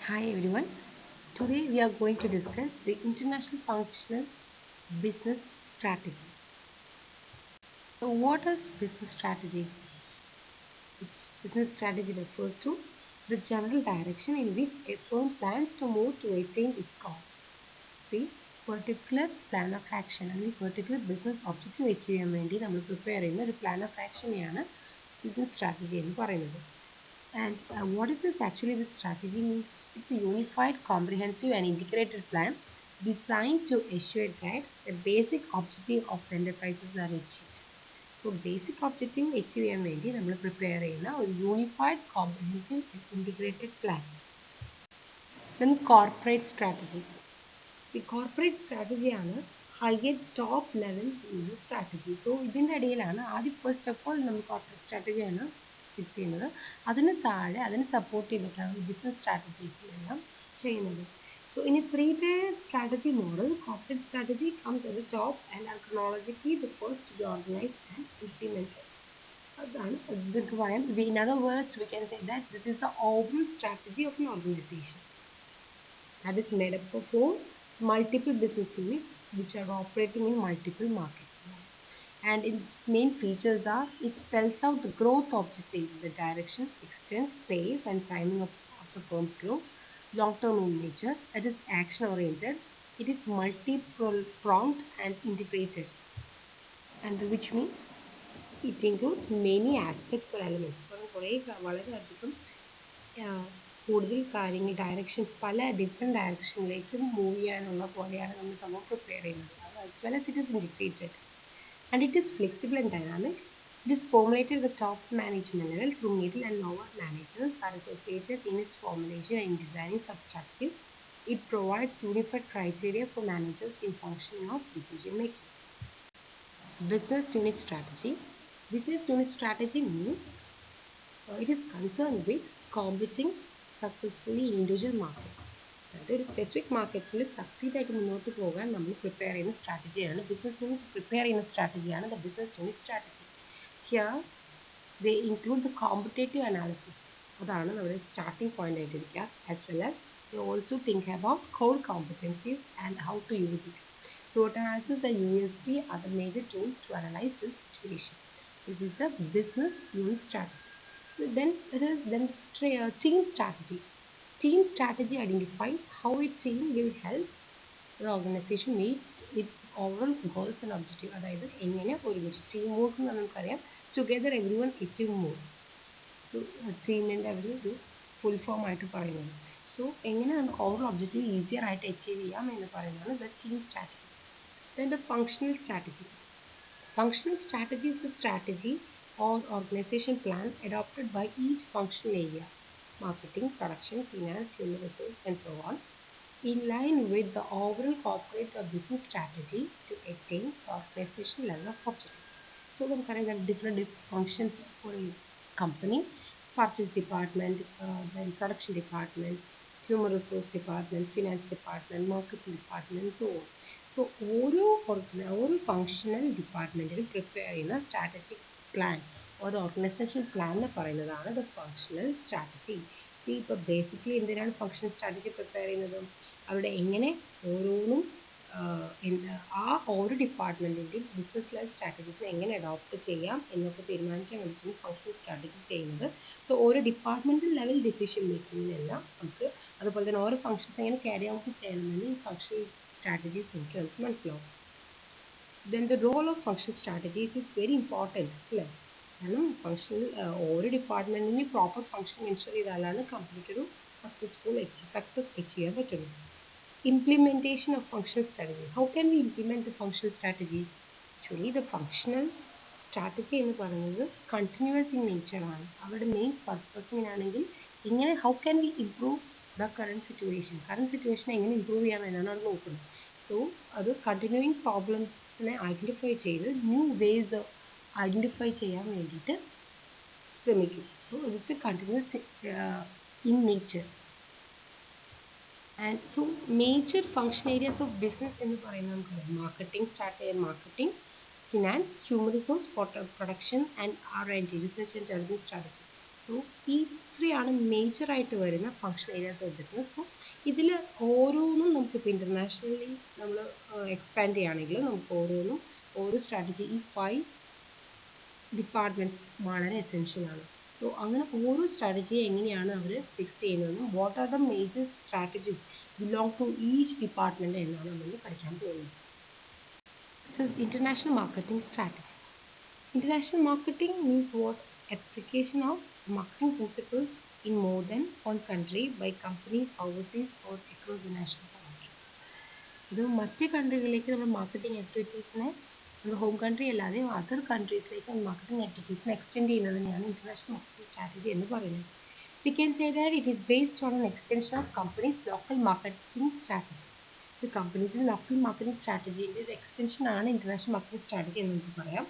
Hi everyone. Today we are going to discuss the International Functional Business Strategy. So what is business strategy? Business strategy refers to the general direction in which a firm plans to move to attain its goals. The particular plan of action അല്ലെങ്കിൽ particular business objective achieve ചെയ്യാൻ വേണ്ടി നമ്മൾ prepare ചെയ്യുന്ന ഒരു plan of actionനെയാണ് business strategy എന്ന് പറയുന്നത്. And what is this actually? This strategy means it's a unified, comprehensive, and integrated plan designed to ensure that the basic objective of the enterprises are achieved. So, basic objective achieve ചെയ്യാൻ വേണ്ടി നമ്മൾ prepare ചെയ്യുന്ന ഒരു unified, comprehensive, and integrated plan. Then corporate strategy. The corporate strategy ആണ് higher top level business strategy. So, ഇതിൻ്റെ ഇടയിലാണ് ആദ്യം first of all നമ്മൾ corporate strategy ആണ് ഫിക്സ് ചെയ്യുന്നത്. അതിന് താഴെ അതിനെ സപ്പോർട്ട് ചെയ്തിട്ടാണ് ബിസിനസ് സ്ട്രാറ്റജീസ് എല്ലാം ചെയ്യുന്നത്. So in a three-tier strategy model, corporate strategy comes at the top and are chronologically the first to be organized and implemented. In other words, we can say that this is the overall strategy of an organization that is made up of four multiple business units which are operating in multiple markets. And its main features are it spells out the growth objective, the direction, extent, pace, and timing of the firm's growth, long-term in nature, it is action-oriented, it is multi-pronged and integrated, and which means it includes many aspects or elements. വളരെയധികം കൂടുതൽ കാര്യങ്ങൾ directions പല different ഡയറക്ഷനിലേക്ക് move ചെയ്യാനുള്ള പോലെയാണ് നമ്മൾ സംഭവം prepare ചെയ്യുന്നത്. As well as it is integrated. And it is flexible and dynamic. It is formulated at the top management level through middle and lower managers are associated in its formulation and designing substructure. It provides unified criteria for managers in functioning of decision making. Business unit strategy. Business unit strategy means it is concerned with competing successfully in individual markets. ഒരു specific മാർക്കറ്റ്സിൽ succeed ആയിട്ട് മുന്നോട്ട് പോകാൻ നമ്മൾ prepare ചെയ്യുന്ന സ്ട്രാറ്റജിയാണ് business unit prepare ചെയ്യുന്ന സ്ട്രാറ്റജിയാണ് the business unit strategy. Here they include the competitive analysis. അതാണ് നമ്മുടെ സ്റ്റാർട്ടിംഗ് പോയിന്റ് ആയിട്ടിരിക്കുക. As well as they also think about core competencies and how to use it. SWOT analysis, the USP are the major tools to analyze this situation. This is the business unit strategy. Then team strategy. Team strategy identifies how a team will help the organization meet its overall goals and objectives. അതായത് എങ്ങനെ ഒരുമിച്ച് team work എന്ന് നമുക്കറിയാം, together every one achieve more. ടീമിൻ്റെ ഒരു full form ആയിട്ട് പറയുന്നത്. So എങ്ങനെ നമുക്ക് ഓവറോൾ ഒബ്ജക്റ്റീവ് ഈസിയർ ആയിട്ട് അച്ചീവ് ചെയ്യാം എന്ന് പറയുന്നതാണ് the team strategy. Then the functional strategy. Functional strategy is the strategy or organization plan adopted by each functional area, marketing, production, finance, human resource, and so on, in line with the overall corporate or business strategy to attain the organization level of objective. So there are different functions for a company: purchase department, then production department, human resource department, finance department, marketing department, and so on. So ഓരോ functional ഡിപ്പാർട്ട്മെൻറ്റിനും prepare ചെയ്യുന്ന strategic plan, ഒരു organisation plan എന്ന് പറയുന്നതാണ് the functional strategy. ഇപ്പോൾ basically എന്തിനാണ് functional strategy prepare ചെയ്യുന്നത്? അവിടെ എങ്ങനെ ഓരോന്നും ആ ഓരോ ഡിപ്പാർട്ട്മെൻറ്റിൻ്റെയും ബിസിനസ് ലെവൽ സ്ട്രാറ്റജീസിനെ എങ്ങനെ അഡോപ്റ്റ് ചെയ്യാം എന്നൊക്കെ തീരുമാനിക്കാൻ വേണ്ടിയിട്ടാണ് ഫങ്ഷണൽ സ്ട്രാറ്റജി ചെയ്യുന്നത്. സോ ഓരോ ഡിപ്പാർട്ട്മെൻറ്റൽ ലെവൽ ഡിസിഷൻ മേക്കിങ്ങിനെല്ലാം നമുക്ക്, അതുപോലെ തന്നെ ഓരോ ഫങ്ഷൻസ് എങ്ങനെ ക്യാരി ഔട്ട് ചെയ്യണമെന്ന് ഈ ഫങ്ഷണൽ സ്ട്രാറ്റജീസ് നോക്കി നമുക്ക് മനസ്സിലാവും. Then the role of functional strategies is very important, അല്ലേ? കാരണം ഫങ്ഷണൽ ഓരോ ഡിപ്പാർട്ട്മെൻറ്റിനും പ്രോപ്പർ ഫങ്ഷൻ എൻഷുർ ചെയ്താലാണ് കമ്പനിക്ക് ഒരു സക്സസ് അച്ചീവ് ചെയ്യാൻ പറ്റുള്ളൂ. Implementation of functional strategy. How can we implement the functional strategies? Actually, the functional strategy എന്ന് പറയുന്നത് കണ്ടിന്യൂസ് ഇൻ നേച്ചറാണ്. അവരുടെ മെയിൻ പർപ്പസ് എങ്ങനെയാണെങ്കിൽ എങ്ങനെ how can we improve the current situation എങ്ങനെ ഇംപ്രൂവ് ചെയ്യാം എന്നാണ് അത് നോക്കുന്നത്. സോ അത് കണ്ടിന്യൂയിങ് പ്രോബ്ലംസിനെ ഐഡൻറ്റിഫൈ ചെയ്ത് ന്യൂ വേസ് ഐഡൻറ്റിഫൈ ചെയ്യാൻ വേണ്ടിയിട്ട് ശ്രമിക്കും. So it's continuous in nature. And so major function areas of business എന്ന് പറയുന്നത് നമുക്കറിയാം. Marketing, finance, human resource, production and R&D, research and development strategy. So ഈ ഇത്രയാണ് മേജറായിട്ട് വരുന്ന function areas of business. So ഇതിൽ ഓരോന്നും നമുക്കിപ്പോൾ ഇൻ്റർനാഷണലി നമ്മൾ എക്സ്പാൻഡ് ചെയ്യുകയാണെങ്കിൽ നമുക്ക് ഓരോന്നും ഓരോ സ്ട്രാറ്റജി ഈ 5 ഡിപ്പാർട്ട്മെൻറ്റ്സ് വളരെ എസെൻഷ്യലാണ്. സോ അങ്ങനെ ഓരോ സ്ട്രാറ്റജിയെ എങ്ങനെയാണ് അവർ ഫിക്സ് ചെയ്യുന്നതെന്നും what are the major strategies belong to each department എന്നാണ് നമ്മൾ പഠിക്കാൻ പോകുന്നത്. International marketing strategy. International marketing means what? Application of marketing principles in more than one country by companies overseas or across the national boundary. ഇത് മറ്റ് കൺട്രികളിലേക്ക് നമ്മൾ marketing ആക്ടിവിറ്റീസിനെ നമ്മുടെ home country അല്ലാതെ അതർ കൺട്രീസിലേക്ക് മാർക്കറ്റിംഗ് ആക്ടിവിറ്റീസിനെ എക്സ്റ്റെൻഡ് ചെയ്യുന്നതിനെയാണ് ഇന്റർനാഷണൽ മാർക്കറ്റിംഗ് സ്ട്രാറ്റജി എന്ന് പറയുന്നത്. We can say that it is based on an extension of companies' local marketing strategy. The companies' local marketing strategy ഒരു എക്സ്റ്റൻഷൻ ആണ് ഇന്റർനാഷണൽ മാർക്കറ്റിംഗ് സ്ട്രാറ്റജി എന്ന് നമുക്ക് പറയാം.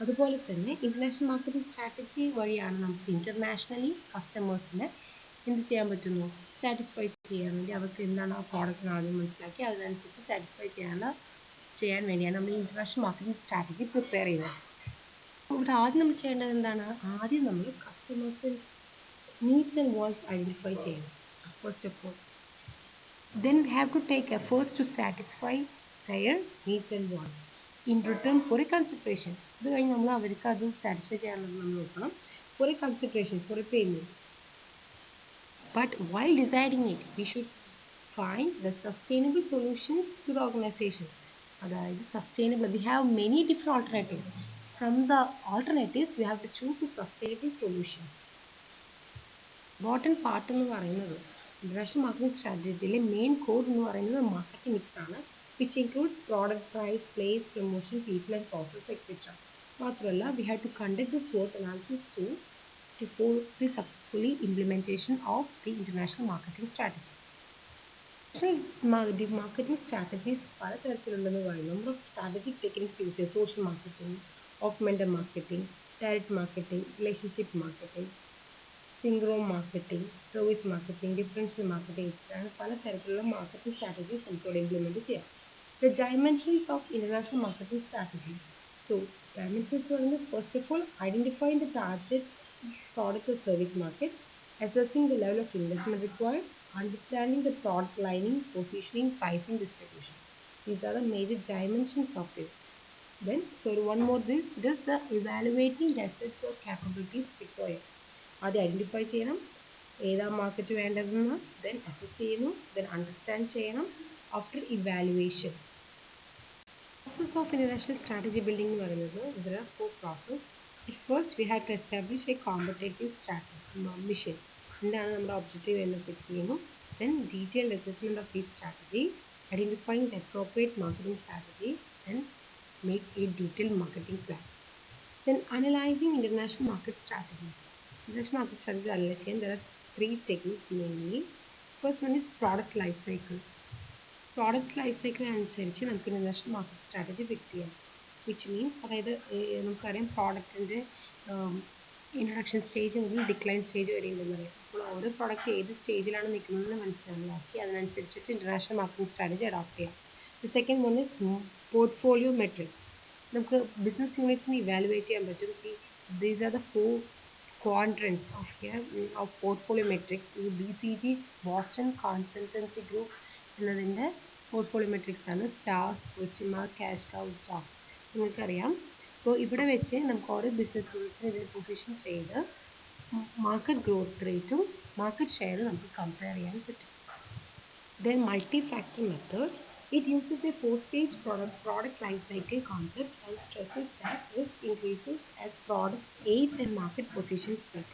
അതുപോലെ തന്നെ ഇന്റർനാഷണൽ മാർക്കറ്റിംഗ് സ്ട്രാറ്റജി വഴിയാണ് നമുക്ക് ഇന്റർനാഷണലി കസ്റ്റമേഴ്സിനെ എന്ത് ചെയ്യാൻ പറ്റുന്നു, സാറ്റിസ്ഫൈ ചെയ്യാൻ വേണ്ടി അവർക്ക് എന്താണ് ആ പ്രോഡക്റ്റിന് ആദ്യം മനസ്സിലാക്കി അതിനനുസരിച്ച് സാറ്റിസ്ഫൈ ചെയ്യാൻ വേണ്ടിയാണ് നമ്മൾ ഇന്റർനാഷണൽ മാർക്കറ്റിംഗ് സ്ട്രാറ്റജി പ്രിപ്പയർ ചെയ്യുന്നത്. ഇവിടെ ആദ്യം നമ്മൾ ചെയ്യേണ്ടത് എന്താണ്? ആദ്യം നമ്മൾ customers needs and wants identify ചെയ്യണം first of all. Then we have to take efforts to satisfy their needs and wants in return for a consideration. ഇത് കഴിഞ്ഞ് നമ്മൾ അവർക്ക് അത് സാറ്റിസ്ഫൈ ചെയ്യാനുള്ളത് നമ്മൾ നോക്കണം. For a consideration, for a payment. But while deciding it, we should find the sustainable solutions to the organization. അതായത് sustainable, we have many different alternatives. From the alternatives, we have to choose the sustainable solutions. Important part എന്ന് പറയുന്നത് international marketing സ്ട്രാറ്റജിയിലെ main code എന്ന് പറയുന്നത് marketing mix ആണ്, which includes product, price, place, promotion, people and process etcetera. മാത്രമല്ല we have to conduct the SWOT analysis for the successfully implementation of the international marketing strategy. Marketing strategies പല തരത്തിലുണ്ടെന്ന് പറയും. Number of strategic techniques use ചെയ്യുക. Social marketing, augmented marketing, direct marketing, relationship marketing, synchro marketing, service marketing, differential marketing, ഇതാണ് പല തരത്തിലുള്ള marketing strategies നമുക്കിവിടെ implement ചെയ്യാം. The dimensions of international marketing strategy. So dimensions പറയുന്നത് first of all identifying the target product or service market, assessing the level of investment required, understanding the product lining, positioning, pricing, distribution. These are the major dimensions of it. Then, so one more this the evaluating the assets or capabilities required. ആദ്യം identify ചെയ്യണം ഏതാ market വേണ്ടതെന്ന്, then assess ചെയ്യുന്നു, then understand ചെയ്യണം. After evaluation process of international strategy building എന്ന് പറയുന്നത് there are 4 process. At first we have to establish a competitive strategy mission. എന്താണ് നമ്മുടെ ഒബ്ജക്റ്റീവ് എന്ന് ഫിക്സ് ചെയ്യുന്നു. Then detailed assessment of each strategy, identifying the appropriate marketing strategy, then make a detailed marketing plan. Then analyzing international market strategy. International market strategy analyze ചെയ്യാൻ there are 3 techniques mainly. First one is product life cycle. Product life cycle അനുസരിച്ച് നമുക്ക് international market strategy fix ചെയ്യാം. Which means അതായത് നമുക്കറിയാം പ്രോഡക്റ്റിൻ്റെ introduction stage മുതൽ decline stage വരെ ഉണ്ടെന്ന് പറയാം. അപ്പോൾ ഓരോ പ്രോഡക്റ്റ് ഏത് സ്റ്റേജിലാണ് നിൽക്കുന്നതെന്ന് മനസ്സിലാക്കി അതിനനുസരിച്ചിട്ട് ഇന്റർനാഷണൽ മാർക്കറ്റിംഗ് സ്ട്രാറ്റജി അഡോപ്റ്റ് ചെയ്യാം. The second one is portfolio matrix. നമുക്ക് ബിസിനസ് യൂണിറ്റ്സിന് ഇവാലുവേറ്റ് ചെയ്യാൻ പറ്റും. These are the 4 quadrants of here of portfolio metrics. ഇത് BCG, ബോസ്റ്റൺ കൺസൾട്ടൻസി ഗ്രൂപ്പ് എന്നതിൻ്റെ പോർട്ട്ഫോളിയോ മെട്രിക്സ് ആണ്. സ്റ്റാർസ്, ക്വസ്റ്റ്യൻ മാർക്ക്, ക്യാഷ് കൗ, Stokes നിങ്ങൾക്കറിയാം. അപ്പോൾ ഇവിടെ വെച്ച് നമുക്ക് ഓരോ ബിസിനസ് യൂണിറ്റ്സിനെ ഇതിൽ പൊസിഷൻ ചെയ്ത് മാർക്കറ്റ് ഗ്രോത്ത് റേറ്റും മാർക്കറ്റ് ഷെയറും നമുക്ക് കമ്പയർ ചെയ്യാൻ പറ്റും. Then multi-factor methods. It uses a 4-stage product life cycle concept and stresses that risk increases as product age and market positions spread.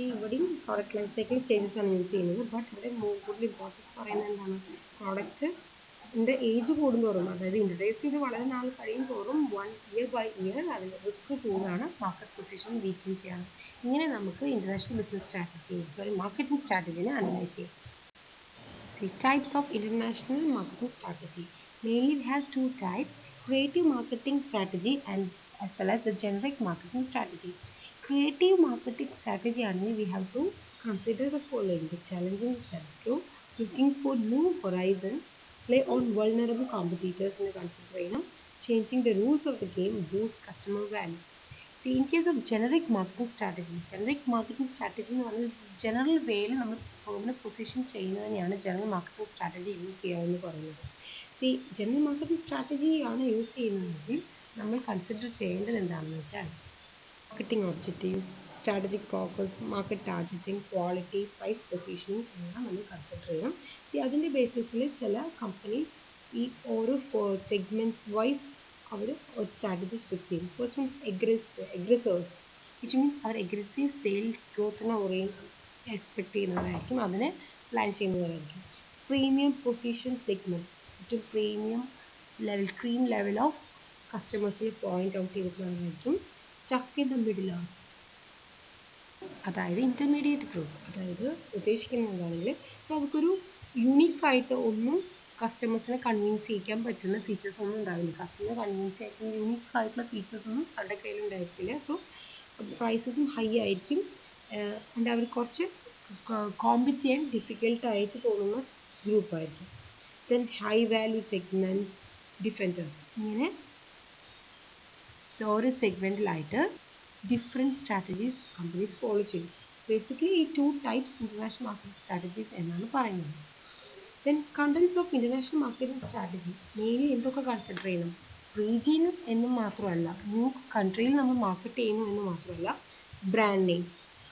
ഇവിടെയും പ്രോഡക്റ്റ് ലൈഫ് സൈക്കിൾ ചേഞ്ചസ് ആണ് use ചെയ്യുന്നത്. But ഇവിടെ കൂടുതൽ importance പറയുന്നത് എന്താണ്, പ്രോഡക്റ്റിൻ്റെ ഏജ് കൂടുന്തോറും, അതായത് ഇൻട്രൊഡ്യൂസ് ചെയ്ത് വളരെ നാൾ കഴിയും തോറും 1 year by year അതിൻ്റെ റിസ്ക് കൂടുകയാണ്, മാർക്കറ്റ് പൊസിഷൻ വീക്കൻ ചെയ്യാണ്. ഇങ്ങനെ നമുക്ക് ഇന്റർനാഷണൽ ബിസിനസ് സ്ട്രാറ്റജി മാർക്കറ്റിംഗ് സ്ട്രാറ്റജിനെ അനലൈസ് ചെയ്യാം. The types of international marketing strategy. Mainly we have 2 types, creative marketing strategy and as well as the generic marketing strategy. Creative marketing strategy ആണെങ്കിൽ we have to consider the following: the challenging status quo, looking for new horizon, play on vulnerable competitors എന്ന് consider ചെയ്യണം, changing the rules of the game, boost customer value. See, in case of generic marketing strategy എന്ന് പറഞ്ഞാൽ general വേയിൽ നമ്മൾ problem position ചെയ്യുന്നതിനെയാണ് general marketing strategy use ചെയ്യുക എന്ന് പറയുന്നത്. ഈ ജനറൽ മാർക്കറ്റിംഗ് സ്ട്രാറ്റജി ആണ് യൂസ് ചെയ്യുന്നതെങ്കിൽ നമ്മൾ കൺസിഡർ ചെയ്യേണ്ടത് എന്താണെന്ന് വെച്ചാൽ marketing objectives, strategic focus, market targeting, quality, price positioning എല്ലാം നമ്മൾ കൺസിഡർ ചെയ്യണം. അതിൻ്റെ ബേസിസിൽ ചില കമ്പനി ഈ ഓരോ സെഗ്മെൻറ്റ് വൈസ് അവർ ഒരു സ്ട്രാറ്റജീസ് ഫിക്സ് ചെയ്യും. First one aggressors, which means അവർ അഗ്രസീവ് സെയിൽസ് ഗ്രോത്തിനെ എക്സ്പെക്ട് ചെയ്യുന്നവരായിരിക്കും, അതിനെ പ്ലാൻ ചെയ്യുന്നവരായിരിക്കും. പ്രീമിയം പൊസിഷൻ സെഗ്മെൻറ്റ്, ഏറ്റവും പ്രീമിയം ലെവൽ ഓഫ് കസ്റ്റമേഴ്സിൽ പോയിന്റ് ഔട്ട് ചെയ്തിട്ടുള്ളവരായിരിക്കും. സ്റ്റക്ക് ഇൻ ദ മിഡിൽ ആണ്, അതായത് ഇൻ്റർമീഡിയറ്റ് ഗ്രൂപ്പ്. അതായത് ഉദ്ദേശിക്കുന്നത് എന്താണെങ്കിൽ അവർക്കൊരു യുണീക്കായിട്ട് ഒന്നും കസ്റ്റമേഴ്സിനെ കൺവിൻസ് ചെയ്യിക്കാൻ പറ്റുന്ന ഫീച്ചേഴ്സ് ഒന്നും ഉണ്ടാവില്ല. കസ്റ്റമറെ കൺവിൻസ് ചെയ്യാൻ യുണീക്ക് ആയിട്ടുള്ള ഫീച്ചേഴ്സ് ഒന്നും അവരുടെ കയ്യിൽ ഉണ്ടായിരിക്കില്ല. സോ പ്രൈസസും ഹൈ ആയിരിക്കും ആൻഡ് അവർ കുറച്ച് കോമ്പറ്റ് ചെയ്യാൻ ഡിഫിക്കൽട്ടായിട്ട് തോന്നുന്ന ഗ്രൂപ്പായിരിക്കും. Then high value segments, defenders, ഇങ്ങനെ ഓരോ സെഗ്മെൻറ്റിലായിട്ട് ഡിഫറെൻറ്റ് സ്ട്രാറ്റജീസ് കമ്പനീസ് ഫോളോ ചെയ്യും. ബേസിക്കലി ഈ 2 ടൈപ്സ് ഇൻ്റർനാഷണൽ മാർക്കറ്റിംഗ് സ്ട്രാറ്റജീസ് എന്നാണ് പറയുന്നത്. Then contents of international marketing strategy mainly എന്തൊക്കെ കൺസിഡർ ചെയ്യണം? റീജിയൻ എന്ന് മാത്രമല്ല, ന്യൂ കൺട്രിയിൽ നമ്മൾ മാർക്കറ്റ് ചെയ്യുന്നു എന്ന് മാത്രമല്ല, brand name,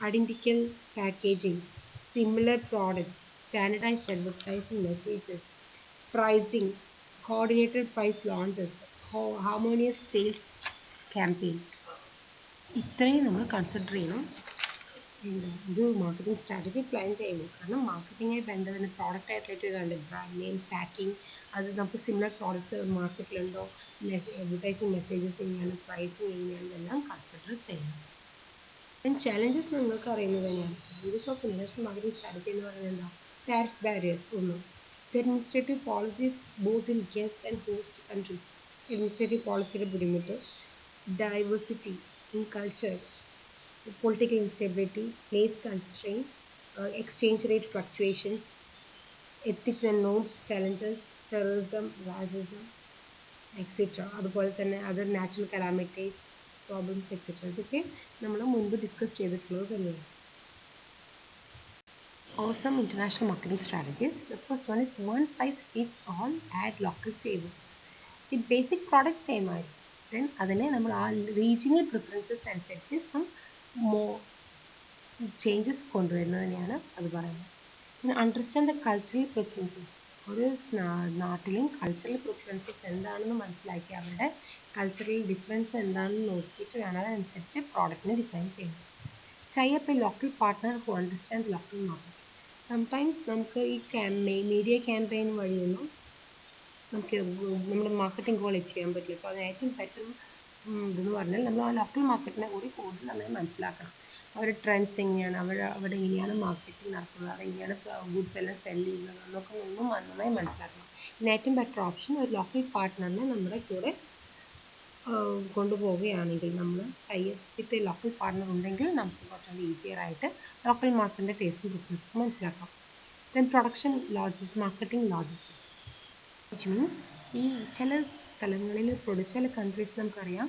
identical packaging, similar products, standardised advertising messages, pricing, coordinated price launches, harmonious sales campaign, ഇത്രയും നമ്മൾ കൺസിഡർ ചെയ്യണം ഒരു മാർക്കറ്റിംഗ് സ്ട്രാറ്റജി പ്ലാൻ ചെയ്യുമ്പോൾ. കാരണം മാർക്കറ്റിംഗായി ബന്ധപ്പെട്ട product related brand name, packing, അത് നമുക്ക് സിമിലർ പ്രോഡക്റ്റ്സ് മാർക്കറ്റിലുണ്ടോ, അഡ്വർടൈസിങ് മെസ്സേജസ് എങ്ങനെയാണ്, പ്രൈസിങ് എങ്ങനെയാണ്, ഇതെല്ലാം കൺസിഡർ ചെയ്യണം. ദെൻ ചാലഞ്ചസ് നിങ്ങൾക്ക് അറിയുന്നത് തന്നെയാണ്. Challenges of international marketing strategy എന്ന് പറയുന്നത് എന്താ? ടാരിഫ് ബാരിയേഴ്സ് ഒന്ന്, administrative policies both in guest and host countries, administrative പോളിസിയുടെ ബുദ്ധിമുട്ട്, diversity in culture, political instability, place constraints, exchange rate fluctuations, ethics and norms challenges, terrorism, racism, etc. അതുപോലെ തന്നെ other natural calamities, problems etcetera. ഇതൊക്കെ നമ്മൾ മുൻപ് discuss ചെയ്തിട്ടുള്ളത് തന്നെയാണ്. Awesome international marketing strategies. The first one is one size fits all, add local flavor. The basic product same ആയിരിക്കും. Then അതിനെ നമ്മൾ ആ റീജിയണൽ പ്രിഫറൻസസ് അനുസരിച്ച് ചേഞ്ചസ് കൊണ്ടുവരുന്നതിനെയാണ് അത് പറയുന്നത്. പിന്നെ അണ്ടർസ്റ്റാൻഡ് ദ കൾച്ചറൽ പ്രിഫറൻസസ്. ഒരു നാട്ടിലെയും കൾച്ചറൽ പ്രിഫറൻസസ് എന്താണെന്ന് മനസ്സിലാക്കി അവരുടെ കൾച്ചറൽ ഡിഫറൻസ് എന്താണെന്ന് നോക്കിയിട്ട് വേണം അതനുസരിച്ച് പ്രോഡക്റ്റിനെ ഡിസൈൻ ചെയ്യുന്നത്. Tie up a local partner who understand local market. Sometimes നമുക്ക് ഈ മീഡിയ ക്യാമ്പയിൻ വഴിയൊന്നും നമുക്ക് നമ്മുടെ മാർക്കറ്റിംഗ് ഗോൾ അച്ചീവ് ചെയ്യാൻ പറ്റില്ല. അപ്പോൾ അതിന് ഏറ്റവും ബെറ്റർ ഇതെന്ന് പറഞ്ഞാൽ നമ്മൾ ആ ലോക്കൽ മാർക്കറ്റിനെ കൂടി കൂടുതൽ നമ്മൾ മനസ്സിലാക്കണം. അവരുടെ ട്രെൻഡ്സ് എങ്ങനെയാണ്, അവിടെ എങ്ങനെയാണ് മാർക്കറ്റിംഗ് നടക്കുന്നത്, അതെങ്ങനെയാണ് ഗുഡ്സ് എല്ലാം സെല് ചെയ്യുന്നത് എന്നൊക്കെ ഒന്നും നന്നായി മനസ്സിലാക്കണം. ഇതിന് ഏറ്റവും ബെറ്റർ ഓപ്ഷൻ ഒരു ലോക്കൽ പാർട്ട്ണറിനെ നമ്മുടെ കൂടെ കൊണ്ടുപോവുകയാണെങ്കിൽ, നമ്മൾ വിത്ത് ലോക്കൽ പാർട്ട്ണർ ഉണ്ടെങ്കിൽ നമുക്ക് കുറച്ചുകൂടി ഈസിയർ ആയിട്ട് ലോക്കൽ മാർക്കറ്റിൻ്റെ ടേസ്റ്റും പ്രിഫറൻസും മനസ്സിലാക്കാം. Then production marketing logistics, which means ഈ ചില സ്ഥലങ്ങളിൽ ചില കൺട്രീസ് നമുക്കറിയാം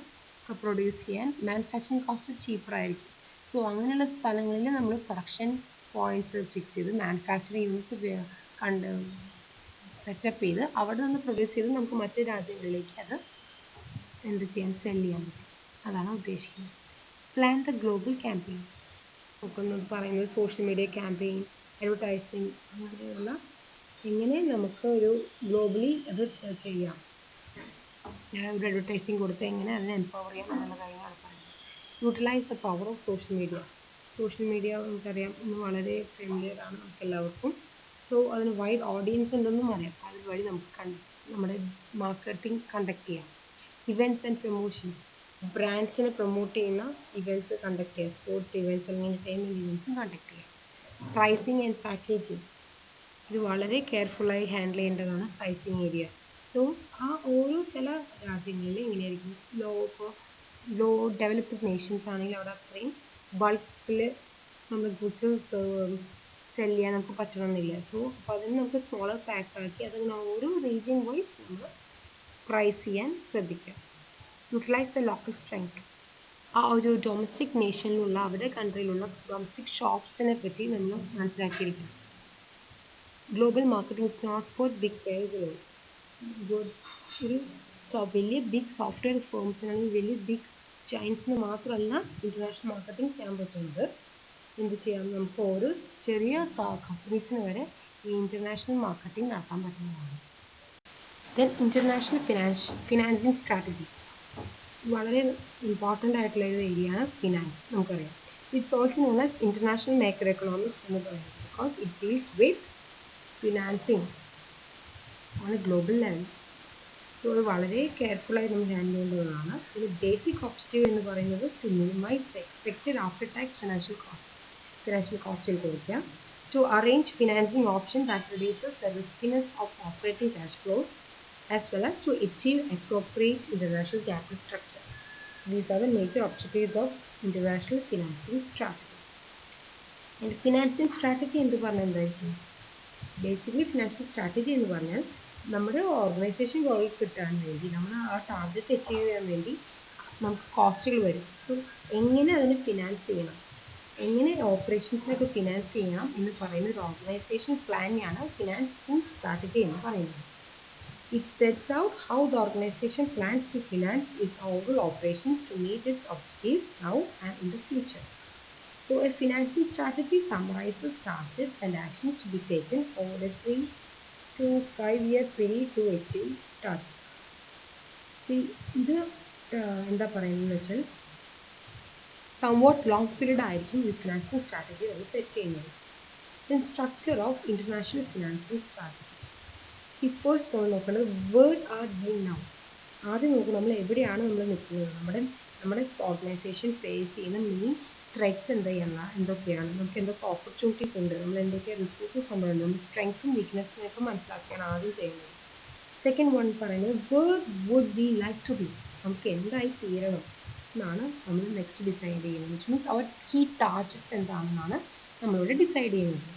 പ്രൊഡ്യൂസ് ചെയ്യാൻ മാനുഫാക്ചറിങ് കോസ്റ്റ് ചീപ്പറായിരിക്കും. സോ അങ്ങനെയുള്ള സ്ഥലങ്ങളിൽ നമ്മൾ പ്രൊഡക്ഷൻ പോയിൻറ്റ്സ് ഫിക്സ് ചെയ്ത് മാനുഫാക്ചറിങ് യൂണിറ്റ്സ് സെറ്റപ്പ് ചെയ്ത് അവിടെ നിന്ന് പ്രൊഡ്യൂസ് ചെയ്ത് നമുക്ക് മറ്റ് രാജ്യങ്ങളിലേക്ക് അത് എന്ത് ചെയ്യാൻ സെല് ചെയ്യാൻ പറ്റും. അതാണ് ഉദ്ദേശിക്കുന്നത്. Plan the global campaign. നോക്കുന്നത് പറയുന്നത് സോഷ്യൽ മീഡിയ ക്യാമ്പയിൻ, അഡ്വർടൈസിങ്, അങ്ങനെയുള്ള എങ്ങനെ നമുക്ക് ഒരു ഗ്ലോബലി അത് ചെയ്യാം, ഒരു അഡ്വർടൈസിങ് കൊടുത്ത് എങ്ങനെ അതിനെ എംപവർ ചെയ്യാം എന്നുള്ള കാര്യങ്ങളാണ് പറയുന്നത്. Utilise the power of social media. Social media നമുക്കറിയാം ഇന്ന് വളരെ ഫെമിലിയർ ആണ് നമുക്ക് എല്ലാവർക്കും. സോ അതിന് വൈഡ് ഓഡിയൻസ് ഉണ്ടെന്നും അറിയാം. അതുവഴി നമുക്ക് നമ്മുടെ മാർക്കറ്റിംഗ് കണ്ടക്ട് ചെയ്യാം. Events and promotions. ബ്രാൻഡ്സിനെ പ്രൊമോട്ട് ചെയ്യുന്ന ഇവൻറ്റ്സ് കണ്ടക്ട് ചെയ്യുക. സ്പോർട്സ് ഇവൻറ്റ്സ് അല്ലെങ്കിൽ എൻ്റർടൈൻമെൻറ്റ് ഇവൻറ്റ്സും കണ്ടക്ട് ചെയ്യുക. Pricing and packaging. ഇത് വളരെ കെയർഫുള്ളായി ഹാൻഡിൽ ചെയ്യേണ്ടതാണ് പ്രൈസിങ് ഏരിയ. സോ ആ ഓരോ ചില രാജ്യങ്ങളിൽ ഇങ്ങനെയായിരിക്കും. ലോ ഡെവലപ്ഡ് നേഷൻസ് ആണെങ്കിൽ അവിടെ അത്രയും ബൾക്കിൽ നമ്മൾ ഗുഡ്സ് സെല് ചെയ്യാൻ നമുക്ക് പറ്റണമെന്നില്ല. സോ അപ്പോൾ അതിന് നമുക്ക് സ്മോളർ പാക്ക് ആക്കി അതിങ്ങനെ ഓരോ റീജിയൻ വൈസ് നമ്മൾ പ്രൈസ് ചെയ്യാൻ ശ്രദ്ധിക്കാം. Utilise the local strength. ആ ഒരു ഡൊമസ്റ്റിക് നേഷനിലുള്ള അവരുടെ കൺട്രിയിലുള്ള ഡൊമസ്റ്റിക് ഷോപ്സിനെ പറ്റി നമ്മൾ മനസ്സിലാക്കിയിരിക്കണം. Global marketing is not for big players alone. ഒരു വലിയ ബിഗ് സോഫ്റ്റ്വെയർ ഫേംസിനാണെങ്കിൽ വലിയ ബിഗ് ജയൻസിന് മാത്രമല്ല ഇൻ്റർനാഷണൽ മാർക്കറ്റിംഗ് ചെയ്യാൻ പറ്റുന്നത്. എന്ത് ചെയ്യാം, നമുക്ക് ഓരോ ചെറിയ കമ്പനീസിന് വരെ ഈ ഇൻ്റർനാഷണൽ മാർക്കറ്റിംഗ് നടത്താൻ പറ്റുന്നതാണ്. ദെൻ ഇൻ്റർനാഷണൽ ഫിനാൻസിങ് സ്ട്രാറ്റജി വളരെ ഇമ്പോർട്ടൻ്റ് ആയിട്ടുള്ള ഒരു ഏരിയയാണ് ഫിനാൻസ്. നമുക്കറിയാം, it's also known as international macro economics എന്ന് പറയുന്നത്, because it deals with financing on A global level. So അത് വളരെ കെയർഫുള്ളായി നമ്മൾ ഹാൻഡിൽ ചെയ്യേണ്ടതാണ്. ഇത് ബേസിക് ഒബ്ജക്റ്റീവ് എന്ന് പറയുന്നത് to minimise the expected after tax financial കോസ്റ്റിൽ കുറയ്ക്കുക, to arrange financing option that reduces the riskiness of operating cash flows as well as to achieve appropriate international capital structure. These are the major objectives of international financing strategy. And financing strategy എന്ത് പറഞ്ഞാൽ എന്തായിരിക്കും? Basically financial strategy എന്ന് പറഞ്ഞാൽ നമ്മുടെ organisation goal കിട്ടാൻ വേണ്ടി, നമ്മൾ ആ ടാർഗറ്റ് അച്ചീവ് ചെയ്യാൻ വേണ്ടി നമുക്ക് കോസ്റ്റുകൾ വരും. സോ എങ്ങനെ അതിനെ ഫിനാൻസ് ചെയ്യണം, എങ്ങനെ ഓപ്പറേഷൻസിനൊക്കെ ഫിനാൻസ് ചെയ്യണം എന്ന് പറയുന്ന ഒരു ഓർഗനൈസേഷൻ പ്ലാനെയാണ് ഫിനാൻസിങ് സ്ട്രാറ്റജി എന്ന് പറയുന്നത്. It sets out how the organization plans to finance its overall operations to meet its objectives now and in the future. So a financing strategy summarizes targets and actions to be taken over a 3 to 5 year period to achieve targets. ഇത് എന്താ പറയുന്നതെന്ന് വെച്ചാൽ somewhat long period ആയിരിക്കും ഈ financing strategy നമ്മൾ set ചെയ്യുന്നത്. Then structure of international financing strategy. First നമ്മൾ നോക്കേണ്ടത് വേർ ആർ വി നൗ. ആദ്യം നോക്കുക നമ്മൾ എവിടെയാണ് നമ്മൾ നിൽക്കുന്നത്, നമ്മുടെ ഓർഗനൈസേഷൻ ഫേസ് ചെയ്യുന്ന മെയിൻ ത്രെറ്റ്സ് എന്തൊക്കെയാണ്, നമുക്ക് എന്തൊക്കെ ഓപ്പർച്യൂണിറ്റീസ് ഉണ്ട്, നമ്മൾ എന്തൊക്കെ റിസോഴ്സസ് നമ്മളുണ്ട്, നമ്മൾ സ്ട്രെങ്ത്തും വീക്ക്നെസ്സിനെയൊക്കെ മനസ്സിലാക്കിയാണ് ആദ്യം ചെയ്യുന്നത്. സെക്കൻഡ് വൺ പറയുന്നത് where would we like to be, നമുക്ക് എന്തായി തീരണം എന്നാണ് നമ്മൾ നെക്സ്റ്റ് ഡിസൈഡ് ചെയ്യുന്നത്. Which means our key targets എന്താണെന്നാണ് നമ്മളിവിടെ ഡിസൈഡ് ചെയ്യുന്നത്.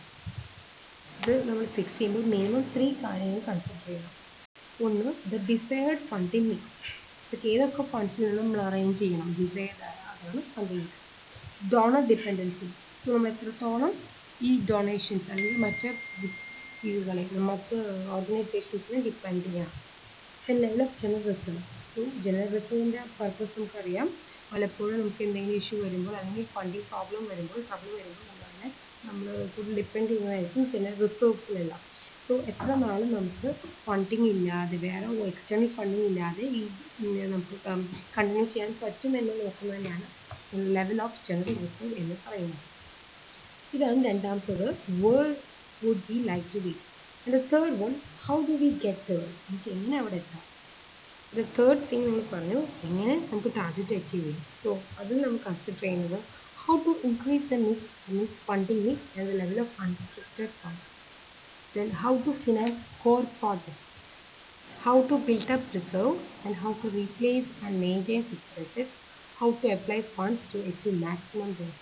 ഇത് നമ്മൾ ഫിക്സ് ചെയ്യുമ്പോൾ മിനിമം 3 കാര്യങ്ങൾ കൺസിഡർ ചെയ്യണം. ഒന്ന്, ദ ഡിസൈർഡ് ഫണ്ടിങ് മിക്സ്. ഇതൊക്കെ ഏതൊക്കെ ഫണ്ട്സിൽ നിന്ന് നമ്മൾ അറേഞ്ച് ചെയ്യണം, ഡിസൈർഡ് അതാണ് funding mix. Donor dependency. So നമ്മൾ എത്രത്തോളം ഈ ഡൊണേഷൻസ് അല്ലെങ്കിൽ മറ്റ് ഇതുകളെ നമുക്ക് ഓർഗനൈസേഷൻസിനെ ഡിപ്പെൻഡ് ചെയ്യാം. Then level of general reserve. So general റിസർവിൻ്റെ പർപ്പസ് നമുക്കറിയാം. പലപ്പോഴും നമുക്ക് എന്തെങ്കിലും ഇഷ്യൂ വരുമ്പോൾ അല്ലെങ്കിൽ ഫണ്ടിങ് പ്രോബ്ലം വരുമ്പോൾ നമ്മൾ കൂടുതൽ ഡിപ്പെൻഡ് ചെയ്യുന്നതായിരിക്കും ജനറൽ റിസർവ്സിലെല്ലാം. സോ എത്ര നാൾ നമുക്ക് ഫണ്ടിങ് ഇല്ലാതെ, വേറെ എക്സ്റ്റേണൽ ഫണ്ടിങ് ഇല്ലാതെ ഈ നമുക്ക് കണ്ടിന്യൂ ചെയ്യാൻ പറ്റുമെന്ന് നോക്കുന്നതിനാണ് ലെവൽ ഓഫ് ജനറൽ റിസർവ് എന്ന് പറയുന്നത്. ഇതാണ് രണ്ടാമത്തത്, where would we like to be. And the third one, how do we get there, നമുക്ക് എങ്ങനെ അവിടെ എത്താം. ദ തേർഡ് തിങ് നമ്മൾ പറഞ്ഞു, എങ്ങനെ നമുക്ക് ടാർഗറ്റ് അച്ചീവ് ചെയ്യും. സോ അതിൽ നമുക്ക് കൺസിഡർ ചെയ്യുന്നത് how to increase the mix, funding mix and the level of unrestricted funds. Then how to finance core projects, how to build up reserve and how to replace and maintain fixed assets, how to apply funds to achieve maximum growth.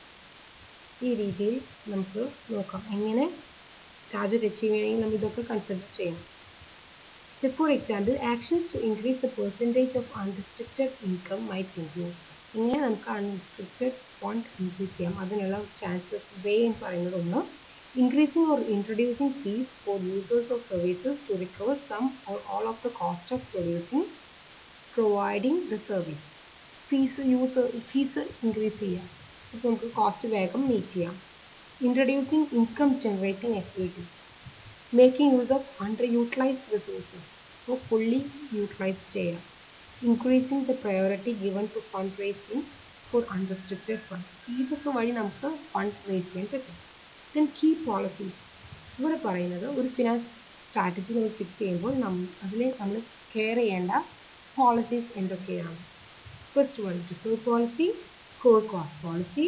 ഈ രീതിയിൽ നമുക്ക് നോക്കാം എങ്ങനെ target achieve ചെയ്യണമെങ്കിൽ നമ്മൾ ഇതൊക്കെ consider ചെയ്യണം. For example, actions to increase the percentage of unrestricted income might include, എങ്ങനെ നമുക്ക് അൺറിസ്ട്രിക്റ്റഡ് ഫണ്ട് ഇൻക്രീസ് ചെയ്യാം, അതിനുള്ള ചാൻസസ് വേ എന്ന് പറയുന്നത് ഒന്ന്, increasing or introducing fees for users of services to recover some or all of the cost of providing the service. Fees increase ചെയ്യാം. So നമുക്ക് cost വേഗം മീറ്റ് ചെയ്യാം. Introducing income generating activities, making use of under utilised resources, so fully utilise ചെയ്യാം. Increasing the priority given to fundraising for unrestricted funds. ഇതൊക്കെ വഴി നമുക്ക് fund raise ചെയ്യാൻ പറ്റും. Then key policies. ഇവിടെ പറയുന്നത് ഒരു ഫിനാൻസ് സ്ട്രാറ്റജി നമ്മൾ ഫിക്സ് ചെയ്യുമ്പോൾ അതിൽ നമ്മൾ കെയർ ചെയ്യേണ്ട പോളിസീസ് എന്തൊക്കെയാണ്. First one, reserve policy, core cost policy,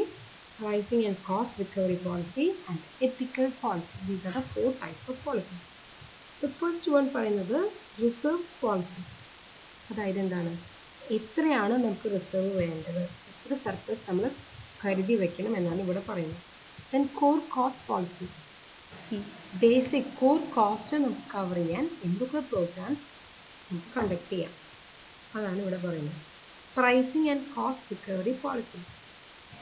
pricing and cost recovery policy and ethical policy. These are the 4 types of policies. The first one പറയുന്നത് reserves policy. അതായത് എന്താണ്, എത്രയാണ് നമുക്ക് റിസർവ് വേണ്ടത്, എത്ര സർപ്ലസ് നമ്മൾ കരുതി വെക്കണം എന്നാണ് ഇവിടെ പറയുന്നത്. Then core cost policy. ഈ ബേസിക് കോർ കോസ്റ്റ് നമുക്ക് കവർ ചെയ്യാൻ എന്തൊക്കെ പ്രോഗ്രാംസ് നമുക്ക് കണ്ടക്ട് ചെയ്യാം അതാണ് ഇവിടെ പറയുന്നത്. pricing and cost recovery policy.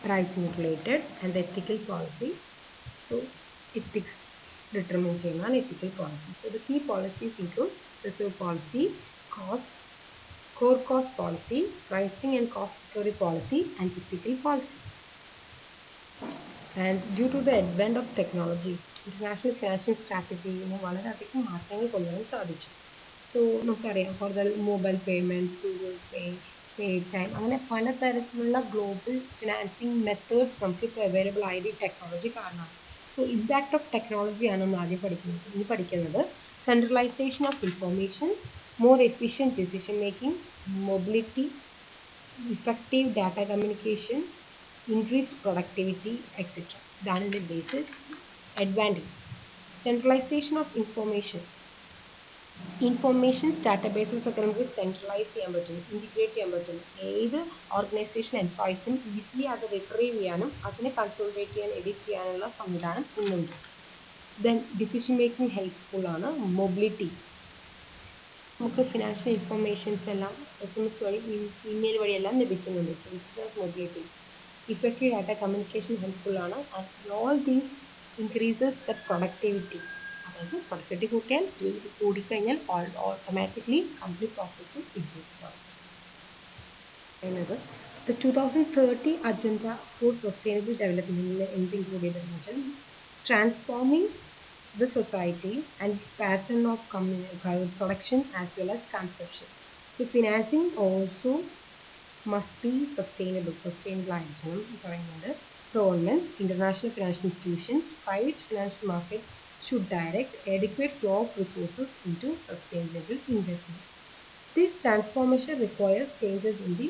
Pricing related and ethical policy. So ethics determine ചെയ്യുന്നതാണ് ethical policy. So the key policies include reserve policy, cost, core cost policy, pricing and cost recovery policy, and ethical policy. And due to the advent of technology, international financial strategy വളരെയധികം മാറ്റങ്ങൾ കൊണ്ടുവരാൻ സാധിച്ചു. So നമുക്കറിയാം കൂടുതൽ mobile payment, Google പേ, പേ time, അങ്ങനെ പലതരത്തിലുള്ള global financing methods നമുക്ക് ഇപ്പോൾ അവൈലബിൾ ആയത് ഈ ടെക്നോളജി കാരണമാണ്. സോ ഇമ്പാക്ട് ഓഫ് ടെക്നോളജിയാണ് നമ്മൾ ആദ്യം പഠിക്കുന്നത്. Centralisation of information, more efficient decision making, mobility, effective data communication, increased productivity, etc. That is the basis. Advantage: centralization of information. Information databases ഒക്കെ നമുക്ക് സെൻട്രലൈസ് ചെയ്യാൻ പറ്റും, ഇൻറ്റിഗ്രേറ്റ് ചെയ്യാൻ പറ്റും. ഏത് ഓർഗനൈസേഷൻ എംപ്ലോയീസിനും ഈസിലി അത് റിട്രീവ് ചെയ്യാനും അതിനെ കൺസോൾട്ടേറ്റ് ചെയ്യാൻ എഡിറ്റ് ചെയ്യാനുള്ള സംവിധാനം ഇന്നുണ്ട്. ദെൻ ഡിസിഷൻ മേക്കിംഗ് ഹെൽപ്ഫുൾ ആണ്. മൊബിലിറ്റി, നമുക്ക് ഫിനാൻഷ്യൽ ഇൻഫർമേഷൻസ് എല്ലാം SMS വഴി, ഇമെയിൽ വഴിയെല്ലാം ലഭിക്കുന്നുണ്ട്. Mobility, effective data communication helpful ആണ്. And all these increases the productivity. അതായത് പ്രൊഡക്ടിവിറ്റി കൂടിക്കഴിഞ്ഞാൽ ഓട്ടോമാറ്റിക്കലി കമ്പനി പ്രോഫിറ്റ്സും ഇൻക്രീസ് ആവും. The 2030 Agenda for Sustainable Development എന്ത് ഇൻക്ലൂഡ് ചെയ്തതെന്ന് വെച്ചാൽ transforming the society and its pattern of production as well as consumption. So financing also must be sustainable ആയിരിക്കണം പറയുന്നത്. Government, international financial institutions, private financial markets should direct adequate flow of resources into sustainable investment. This transformation requires changes in the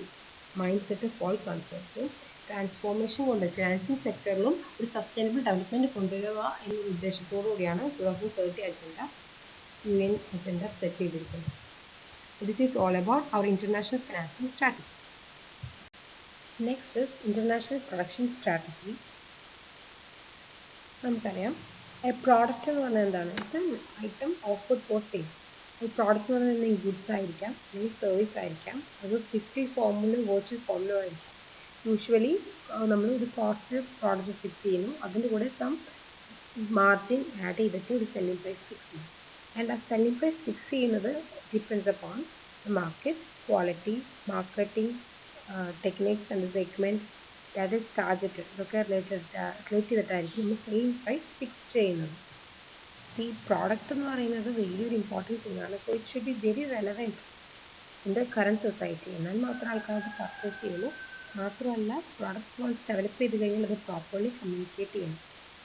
mindset of all concerned. So transformation കൊണ്ട് financing സെക്ടറിലും ഒരു sustainable development കൊണ്ടുവരിക എന്ന ഉദ്ദേശത്തോടു കൂടിയാണ് 2030 agenda UN agenda set ചെയ്തിരിക്കുന്നത്. This is all about our international financing strategy. Next is international production strategy. നമുക്കറിയാം product എന്ന് പറഞ്ഞാൽ എന്താണ്? It's an item offered for sale. ഒരു പ്രോഡക്റ്റ് എന്ന് പറഞ്ഞാൽ ഗുഡ്സ് ആയിരിക്കാം, അല്ലെങ്കിൽ സർവീസ് ആയിരിക്കാം, അത് ഫിസിക്കൽ ഫോമിലോ വെർച്വൽ ഫോമിലോ ആയിരിക്കാം. യൂഷ്വലി നമ്മൾ ഒരു കോസ്റ്റ് പ്രോഡക്റ്റ് ഫിക്സ് ചെയ്യുന്നു, അതിൻ്റെ കൂടെ സം മാർജിൻ ആഡ് ചെയ്തിട്ട് ഒരു സെല്ലിംഗ് പ്രൈസ് ഫിക്സ് ചെയ്യും. ആൻഡ് ആ സെല്ലിംഗ് പ്രൈസ് ഫിക്സ് ചെയ്യുന്നത് depends upon the market, quality, marketing techniques and segment, that is targeted. ഇതൊക്കെ റിലേറ്റ് ചെയ്തിട്ടായിരിക്കും നമ്മൾ സെല്ലിംഗ് പ്രൈസ് ഫിക്സ് ചെയ്യുന്നത്. ഈ പ്രോഡക്റ്റ് എന്ന് പറയുന്നത് വലിയൊരു ഇമ്പോർട്ടൻറ്റ് തിങ്ങാണ്. So it should be very relevant in the current society. എന്നാൽ മാത്രം ആൾക്കാർ അത് പർച്ചേസ് ചെയ്യുള്ളൂ. മാത്രമല്ല പ്രോഡക്റ്റ് വൺസ് ഡെവലപ്പ് ചെയ്ത് കഴിഞ്ഞാൽ അത് പ്രോപ്പർലി കമ്മ്യൂണിക്കേറ്റ് ചെയ്യണം.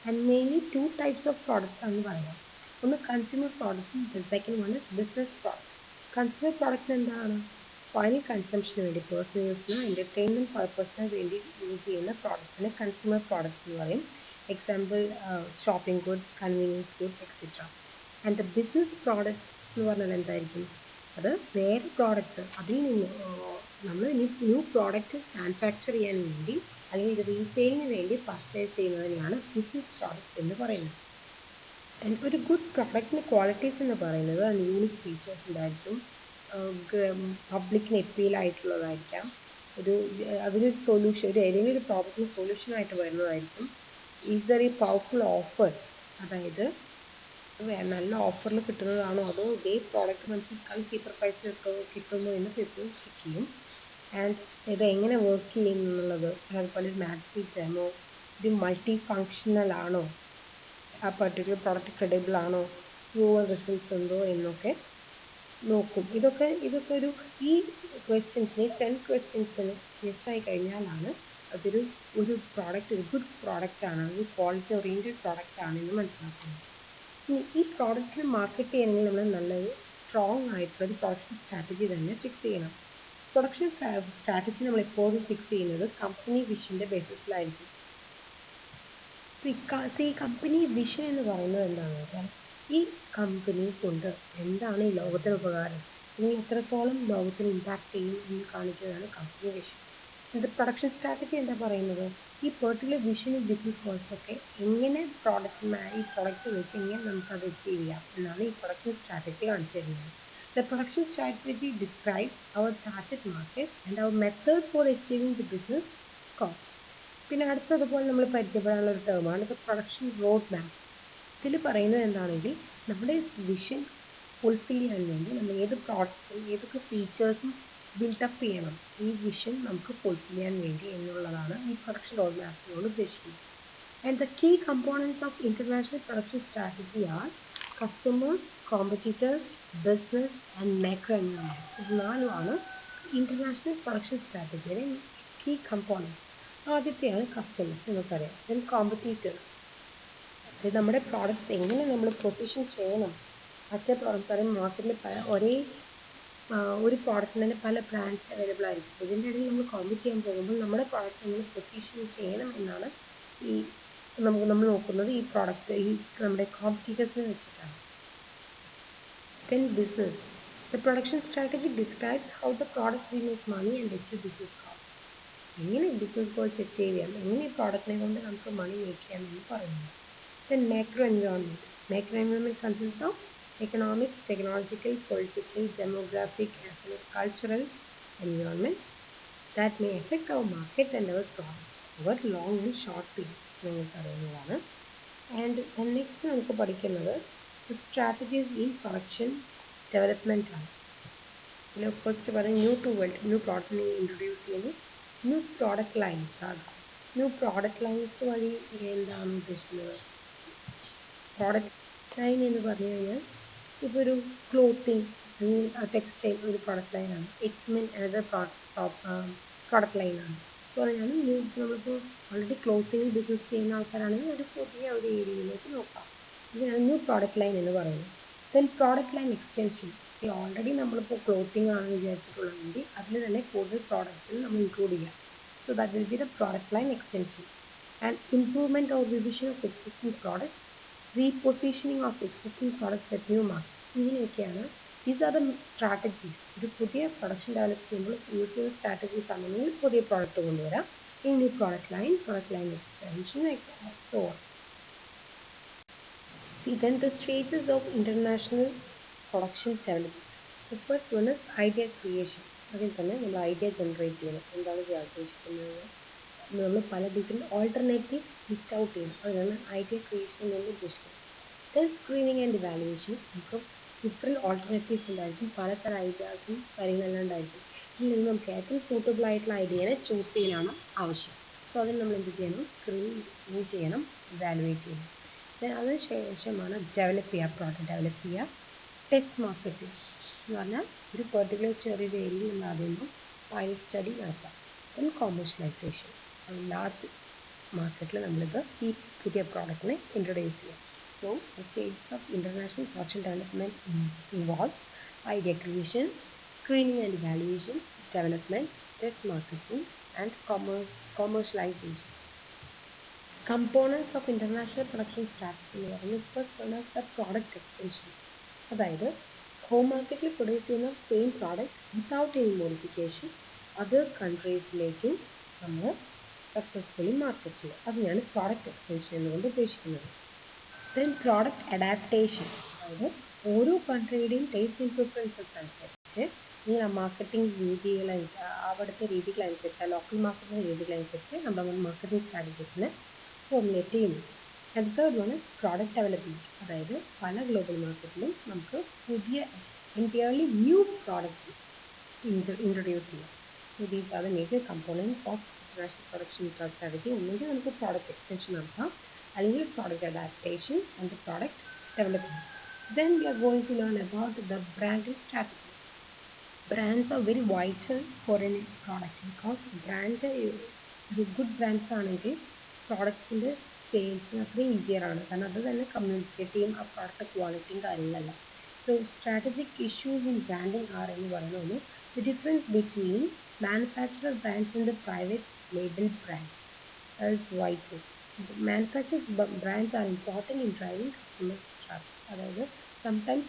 And mainly 2 types of products ആണെന്ന് പറയാം. ഒന്ന് കൺസ്യൂമർ പ്രോഡക്റ്റ്സും second one is business product. Consumer product എന്താണ്? ഫൈനൽ കൺസംഷന് വേണ്ടി, പേഴ്സണൽ യൂസിനോ എൻ്റർടൈൻമെൻറ്റ് പർപ്പസിന് വേണ്ടി യൂസ് ചെയ്യുന്ന പ്രോഡക്റ്റ്സിനെ കൺസ്യൂമർ പ്രോഡക്റ്റ്സ് എന്ന് പറയും. Example shopping goods, convenience goods, etcetera. And the business products എന്ന് പറഞ്ഞാൽ എന്തായിരിക്കും? അത് വേറെ പ്രോഡക്റ്റ്സ്, അതിൽ നിന്ന് നമ്മൾ ന്യൂ പ്രോഡക്റ്റ് മാനുഫാക്ചർ ചെയ്യാൻ വേണ്ടി അല്ലെങ്കിൽ റീസെയിലിന് വേണ്ടി പർച്ചേസ് ചെയ്യുന്നതിനെയാണ് ബിസിനസ് പ്രോഡക്റ്റ് എന്ന് പറയുന്നത്. ആൻഡ് ഒരു ഗുഡ് പ്രോഡക്റ്റിൻ്റെ ക്വാളിറ്റീസ് എന്ന് പറയുന്നത് അതിന് യൂണിക് ഫീച്ചേഴ്സ് ഉണ്ടായിരിക്കും, പബ്ലിക്കിന് അപ്പീൽ ആയിട്ടുള്ളതായിരിക്കാം, അതിനൊരു സൊല്യൂഷൻ, ഏതെങ്കിലും ഒരു പ്രോബ്ലത്തിന് സൊല്യൂഷനായിട്ട് വരുന്നതായിരിക്കും. Is there A powerful offer, അതായത് നല്ല ഓഫറിൽ കിട്ടുന്നതാണോ അതോ ഇതേ പ്രോഡക്റ്റ് നമുക്ക് ചീപ്പർ പ്രൈസിൽ കിട്ടുന്നു എന്ന് എപ്പോഴും ചെക്ക് ചെയ്യും. ആൻഡ് ഇത് എങ്ങനെ വർക്ക് ചെയ്യുന്നു എന്നുള്ളത്, അതുപോലെ ഒരു മാജിക്കൽ ഡെമോ, ഇത് മൾട്ടി ഫങ്ഷണൽ ആണോ, ആ പർട്ടിക്കുലർ പ്രോഡക്റ്റ് ക്രെഡിബിൾ ആണോ, പ്രൂവൻ റിസൾട്ട്സ് ഉണ്ടോ എന്നൊക്കെ നോക്കും. ഇതൊക്കെ ഒരു ഈ ക്വസ്റ്റ്യൻസിന് 10 ക്വസ്റ്റ്യൻസിന് യെസ് ആയി കഴിഞ്ഞാലാണ് അതൊരു പ്രോഡക്റ്റ് ഒരു ഗുഡ് പ്രോഡക്റ്റ് ആണ്, ഒരു ക്വാളിറ്റി ഓറിയൻറ്റഡ് പ്രോഡക്റ്റ് ആണെന്ന് മനസ്സിലാക്കുന്നത്. ഈ പ്രോഡക്റ്റിനെ മാർക്കറ്റ് ചെയ്യണമെങ്കിൽ നമ്മൾ നല്ലൊരു സ്ട്രോങ് ആയിട്ടുള്ളൊരു പ്രൊഡക്ഷൻ സ്ട്രാറ്റജി തന്നെ ഫിക്സ് ചെയ്യണം. പ്രൊഡക്ഷൻ സ്ട്രാറ്റജി നമ്മൾ എപ്പോഴും ഫിക്സ് ചെയ്യുന്നത് കമ്പനി വിഷൻ്റെ ബേസിസിലായിരിക്കും. ഈ കമ്പനി വിഷൻ എന്ന് പറയുന്നത് എന്താണെന്ന് വെച്ചാൽ ഈ കമ്പനി കൊണ്ട് എന്താണ് ഈ ലോകത്തിന് ഉപകാരം, അല്ലെങ്കിൽ എത്രത്തോളം ലോകത്തിന് ഇമ്പാക്റ്റ് ചെയ്യും എന്ന് കാണിക്കുന്നതാണ് കമ്പനി വിഷൻ. ഇത് പ്രൊഡക്ഷൻ സ്ട്രാറ്റജി എന്താ പറയുന്നത്? ഈ പെർട്ടിക്കുലർ വിഷനും ബിസിനസ് ഗോൾസൊക്കെ എങ്ങനെ ഈ പ്രോഡക്റ്റ് വെച്ച് എങ്ങനെ നമുക്കത് അച്ചീവ് ചെയ്യാം എന്നാണ് ഈ പ്രൊഡക്ഷൻ സ്ട്രാറ്റജി കാണിച്ചു തരുന്നത്. The production strategy describes our target market and our method for achieving the business goals. പിന്നെ അടുത്തതുപോലെ നമ്മൾ പരിചയപ്പെടാനുള്ള ഒരു ടേമാണ് ദ പ്രൊഡക്ഷൻ റോഡ് മാപ്പ്. ഇതിൽ പറയുന്നത് എന്താണെങ്കിൽ നമ്മുടെ വിഷൻ ഫുൾഫിൽ ചെയ്യാൻ വേണ്ടി നമ്മൾ ഏത് പ്രോഡക്റ്റ്സും ഏതൊക്കെ ഫീച്ചേഴ്സും ബിൽഡപ്പ് ചെയ്യണം ഈ വിഷൻ നമുക്ക് ഫുൾഫിൽ ചെയ്യാൻ വേണ്ടി എന്നുള്ളതാണ് ഈ പ്രൊഡക്ഷൻ റോഡ് മാപ്പിനോട് ഉദ്ദേശിക്കുന്നത്. And the key components of international production strategy are customers, competitors, business and macro environment. ഇത് നാലുമാണ് ഇന്റർനാഷണൽ പ്രൊഡക്ഷൻ സ്ട്രാറ്റജിയുടെ കീ കമ്പോണൻസ്. ആദ്യത്തെയാണ് കസ്റ്റമേഴ്സ്, നമുക്കറിയാം. ദെൻ കോമ്പറ്റീറ്റേഴ്സ്, അതായത് നമ്മുടെ പ്രോഡക്റ്റ്സ് എങ്ങനെ നമ്മൾ പൊസിഷൻ ചെയ്യണം. മറ്റേ പ്രോഡക്റ്റ് മാർക്കറ്റിൽ ഒരു പ്രോഡക്റ്റിന് തന്നെ പല ബ്രാൻഡ്സ് അവൈലബിൾ ആയിരിക്കും. ഇതിൻ്റെ ഇടയിൽ നമ്മൾ കോമ്പീറ്റ് ചെയ്യാൻ പോകുമ്പോൾ നമ്മുടെ പ്രോഡക്റ്റ് എങ്ങനെ പൊസിഷൻ ചെയ്യണം എന്നാണ് നമ്മൾ നോക്കുന്നത്. ഈ പ്രോഡക്റ്റ് നമ്മുടെ കോമ്പറ്റീറ്റേഴ്സിനെ വെച്ചിട്ടാണ്. Then business. The production strategy describes how the product will make money and achieve business goals. എങ്ങനെ ബിസിനസ് ഗോൾസ് അച്ചീവ് ചെയ്യാം, എങ്ങനെ ഈ പ്രോഡക്റ്റിനെ കൊണ്ട് നമുക്ക് മണി മേക്ക് ചെയ്യാം എന്ന് പറയുന്നു. Then macro environment. Macro environment consists of economic, technological, political, demographic, as well as cultural environment that may affect our market and our products over long and short periods. നിങ്ങൾക്ക് അറിയുന്നതാണ്. ആൻഡ് നെക്സ്റ്റ് നമുക്ക് പഠിക്കുന്നത് strategies in production development ആണ്. ഇതിൽ first പറയും new to world, new പ്രോഡക്റ്റിനെ introduce ചെയ്യുന്നു. New product lines ആണ്. ന്യൂ പ്രോഡക്റ്റ് ലൈൻസ് വഴി എന്താണ് ഉദ്ദേശിക്കുന്നത്? പ്രോഡക്റ്റ് ലൈൻ എന്ന് പറഞ്ഞു കഴിഞ്ഞാൽ ഇപ്പോൾ ഒരു ക്ലോത്തിങ് ടെക്സ്റ്റൈൽ ഒരു പ്രോഡക്റ്റ് ലൈനാണ്. എക്സ്മെൻ അനദർ പ്രോഡക്റ്റ് ലൈനാണ്. സോ അതിനാണ് ന്യൂ. നമ്മളിപ്പോൾ ഓൾറെഡി ക്ലോത്തിങ് ബിസിനസ് ചെയ്യുന്ന ആൾക്കാരാണെങ്കിൽ ഒരു പുതിയ ഒരു ഏരിയയിലേക്ക് നോക്കാം. ഇതിനാണ് ന്യൂ പ്രോഡക്റ്റ് ലൈൻ എന്ന് പറയുന്നത്. Then product line extension. Already നമ്മളിപ്പോൾ ക്ലോത്തിങ് ആണ് വിചാരിച്ചിട്ടുള്ളതെങ്കിൽ അതിൽ തന്നെ കൂടുതൽ പ്രോഡക്റ്റ്സിൽ നമ്മൾ ഇൻക്ലൂഡ് ചെയ്യാം. So that will be the product line extension. And improvement or revision of existing products, repositioning of existing products at new market. ഇങ്ങനെയൊക്കെയാണ്. These are the strategies. ഒരു പുതിയ പ്രൊഡക്ഷൻ ഡെവലപ്പ് ചെയ്യുമ്പോൾ യൂസ് ചെയ്യുന്ന സ്ട്രാറ്റജീസ് ആണെങ്കിൽ പുതിയ product കൊണ്ടുവരാം. ഈ new product line extension so on. See, then the stages of international production development. The first one is idea creation. അതിൽ തന്നെ നമ്മൾ ഐഡിയ ജനറേറ്റ് ചെയ്യണം. എന്താണ് ചെയ്യാൻ ഉദ്ദേശിക്കുന്നത് നമ്മൾ പല ഡിഫറെൻറ്റ് ഓൾട്ടർനേറ്റീവ് ലിസ്റ്റ് ഔട്ട് ചെയ്യണം. അതിനാണ് ഐഡിയ ക്രിയേഷൻ എന്ന് ഉദ്ദേശിക്കുന്നത്. Then screening and evaluation. നമുക്ക് ഡിഫറെൻറ്റ് ഓൾട്ടർനേറ്റീവ്സ് ഉണ്ടായിരിക്കും, പലതരം ഐഡിയാസും കാര്യങ്ങളെല്ലാം ഉണ്ടായിരിക്കും. ഇതിൽ നിന്ന് നമുക്ക് ഏറ്റവും സൂട്ടബിൾ ആയിട്ടുള്ള ഐഡിയനെ ചൂസ് ചെയ്യാനാണ് ആവശ്യം. സോ അതിന് നമ്മൾ എന്ത് ചെയ്യണം? സ്ക്രീൻ ചെയ്യണം, ഇവാലുവേറ്റ് ചെയ്യണം. അതിനുശേഷമാണ് ഡെവലപ്പ് ചെയ്യുക, പ്രോഡക്റ്റ് ഡെവലപ്പ് ചെയ്യുക. ടെസ്റ്റ് മാർക്കറ്റിംഗ് എന്ന് പറഞ്ഞാൽ ഒരു പെർട്ടിക്കുലർ ചെറിയൊരു ഏരിയയിൽ നമ്മൾ ആദ്യം പൈലറ്റ് സ്റ്റഡി നടത്താം. Then commercialisation. ലാർജ് മാർക്കറ്റിൽ നമ്മളിത് ഈ പുതിയ പ്രോഡക്റ്റിനെ ഇൻട്രൊഡ്യൂസ് ചെയ്യാം. So the stages of international production development involves idea creation, screening and evaluation, development, test marketing and commercialisation. Components of international production strategy എന്ന് പറയുന്നത് first one is the product extension. അതായത് home മാർക്കറ്റിൽ produce ചെയ്യുന്ന same product without any modification other കൺട്രീസിലേക്കും നമ്മൾ successfully market ചെയ്യുക. അതിനാണ് product extension എന്നുകൊണ്ട് ഉദ്ദേശിക്കുന്നത്. Then product adaptation. അതായത് ഓരോ കൺട്രിയുടെയും ടേസ്റ്റ് ആൻഡ് പ്രിഫറൻസസ് അനുസരിച്ച് ഇങ്ങനെ മാർക്കറ്റിംഗ് അവിടുത്തെ രീതികളനുസരിച്ച് ലോക്കൽ മാർക്കറ്റിംഗ് രീതികളനുസരിച്ച് നമ്മൾ മാർക്കറ്റിംഗ് സ്ട്രാറ്റജീസിനെ ഫോർമുലേറ്റ് ചെയ്യുന്നു. And third one is product development. അതായത് പല ഗ്ലോബൽ മാർക്കറ്റിലും നമുക്ക് പുതിയ എൻറ്റയർലി ന്യൂ പ്രോഡക്റ്റ്സ് ഇൻട്രൊഡ്യൂസ് ചെയ്യാം. So these are the major components of international production strategy. ഒന്നുകിൽ നമുക്ക് പ്രോഡക്റ്റ് എക്സ്റ്റൻഷൻ നടത്താം, അല്ലെങ്കിൽ product adaptation and product development. Then we are going to learn about the branding strategy. Brands are very vital for any product because brand ഒരു good brands ആണെങ്കിൽ പ്രോഡക്ട്സിൻ്റെ സെയിൽസിന് അത്രയും easier ആണ്. കാരണം അത് തന്നെ കമ്മ്യൂണിക്കേറ്റ് ചെയ്യും ആ പ്രോഡക്റ്റ് ക്വാളിറ്റിയും കാര്യങ്ങളെല്ലാം. So strategic issues in branding are എന്ന് പറയുന്നത് the difference between manufacturer brands and the private label brands. That is vital. Manufacturers brands are important in driving customer traffic. അതായത് സംടൈംസ്